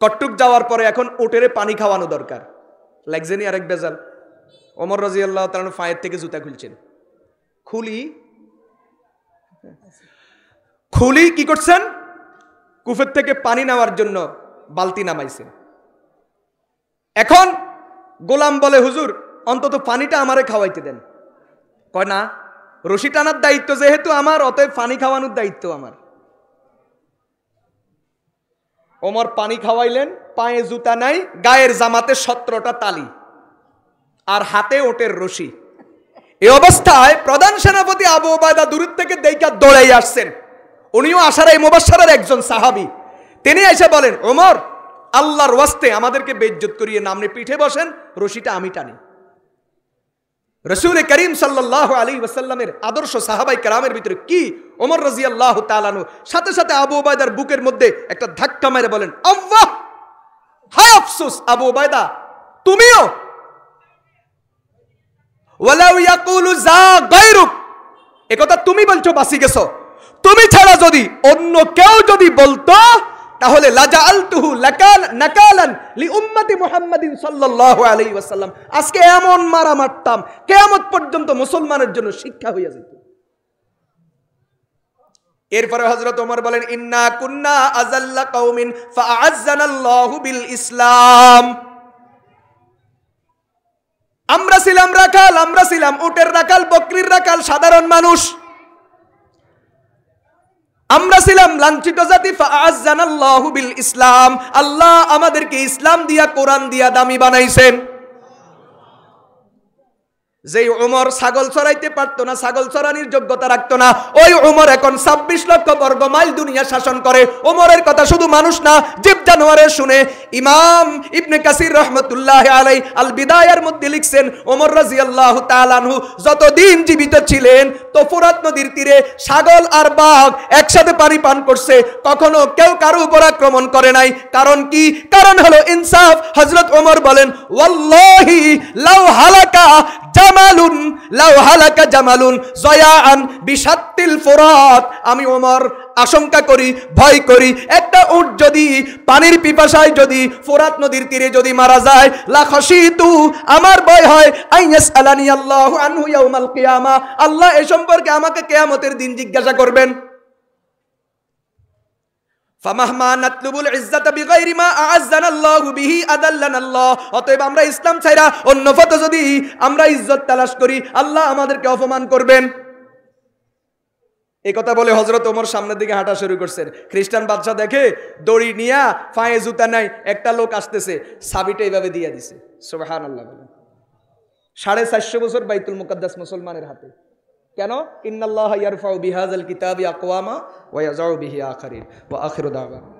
কট্টুক যাওয়ার পরে এখন উটেরে পানি খাওয়ানো দরকার। লাগজেনি আরেক বেজাল। ওমর রাদিয়াল্লাহু তাআলা পায়ের থেকে জুতা খুলছেন। খুলি কি করছেন? কুফের থেকে পানি নেওয়ার জন্য বালতি নামাইছেন। এখন গোলাম বলে, হুজুর অন্তত পানিটা আমারে খাওয়াইতে দেন। কয় না, রশি টানার দায়িত্ব যেহেতু আমার, অতএব পানি খাওয়ানোর দায়িত্ব আমার। ওমর পানি খাওয়াইলেন, পায়ে জুতা নাই, গায়ের জামাতে 17টা তালি, আর হাতে ওটের রশি। এই অবস্থায় প্রধান সেনাপতি আবু উবাইদা দূর থেকে দেইখা দৌড়াই আসছেন। উনিও আশারায়ে মুবাশশারার একজন সাহাবী। তিনি এসে বলেন, ওমর আল্লাহর ওয়াস্তে আমাদেরকে বেইজ্জত করিয়ে না, আপনি পিঠে বসেন, রশিটা আমি টানি। রাসূল করিম সাল্লাল্লাহু আলাইহি ওয়াসাল্লামের আদর্শ সাহাবায়ে কেরামের ভিতরে কি? ওমর রাদিয়াল্লাহু তাআলা আনহু সাথে সাথে আবু উবাইদার বুকের মধ্যে একটা ধাক্কা মেরে বলেন, আল্লাহ, হায় আফসোস আবু উবাইদা, তুমিও। ওয়ালাউ ইয়াকুলু যা গায়রুক, একথা তুমি বলছো বাসি গেছো, তুমি ছাড়া যদি অন্য কেউ যদি বলতো তাহলে লাজাআলতুহু নাকালান লিউম্মতি মুহাম্মাদিন সাল্লাল্লাহু আলাইহি ওয়াসাল্লাম, আজকে এমন মারা মারতাম কিয়ামত পর্যন্ত মুসলমানের জন্য শিক্ষা হইয়া যেত। এরপরে হযরত ওমর বলেন, ইন্না কুন্না আযাল্লা কওমিন ফাআযানাল্লাহু বিল ইসলাম। আমরা ছিলাম রাখাল, আমরা ছিলাম উটের রাখাল, বকরির রাখাল, সাধারণ মানুষ। আমরা ছিলাম লাঞ্ছিত জাতি, ফাআযানাল্লাহু বিল ইসলাম। আল্লাহ আমাদেরকে ইসলাম দিয়া, কোরআন দিয়া দামি বানাইছেন। যেই ওমর ছাগল চড়াইতে পারতো না, ছাগল চড়ানির যোগ্যতা রাখতো না, ওই ওমর এখন 26 লক্ষ বর্গ মাইল দুনিয়া শাসন করে। ওমরের কথা শুধু মানুষ না, জীব জানোয়ারের শুনে। ইমাম ইবনে কাসির রাহমাতুল্লাহি আলাইহি আল বিদায়ার মধ্যে লিখছেন, ওমর রাদিয়াল্লাহু তাআলা আনহু যতদিন জীবিত ছিলেন তো ফুরাত নদীর তীরে ছাগল আর বাঘ একসাথে পানি পান করছে, কখনো কেউ কারো উপর আক্রমণ করে নাই। কারণ কি? কারণ হলো ইনসাফ। হযরত ওমর বলেন, ওয়াল্লাহি লাউ হালাকা জামালুন, লাউ হালাকা জামালুন জয়াআন বিশাত্তিল ফুরাত, আমি ওমর আশঙ্কা করি, ভয় করি, একটা উট যদি পানির পিপাসায় যদি ফুরাত নদীর তীরে যদি মারা যায়, লা খাশিতু, আমার ভয় হয়, আইয়াস আলানি আল্লাহু আনহু ইয়াউমাল কিয়ামা, আল্লাহ এই সম্পর্কে আমাকে কিয়ামতের দিন জিজ্ঞাসা করবেন। ফামাহমা নাতলুবুল ইজ্জাতা বিগাইরি মা আ'আজ্জানাল্লাহু বিহি আদাল্লানাল্লাহ। অতএব আমরা ইসলাম ছাইরা অন্য পথে যদি আমরা ইজ্জত তালাশ করি, আল্লাহ আমাদেরকে অপমান করবেন। এই কথা বলে হযরত ওমর সামনের দিকে হাঁটা শুরু করছেন। খ্রিস্টান বাদশা দেখে দড়ি নিয়া, পায়ে জুতা নাই, একটা লোক আসতেছে, চাবিটা এইভাবে দিয়ে দিছে। সুবহানাল্লাহ বলেন। 450 বছর বাইতুল মুকাদ্দাস মুসলমানের হাতে। কেন? ইন্নাল্লাহা ইয়ারফাউ বিহাযাল কিতাবি আকওয়ামা ওয়া ইয়াযাউ বিহি আখারিন। ওয়া আখিরু দাওয়ানা।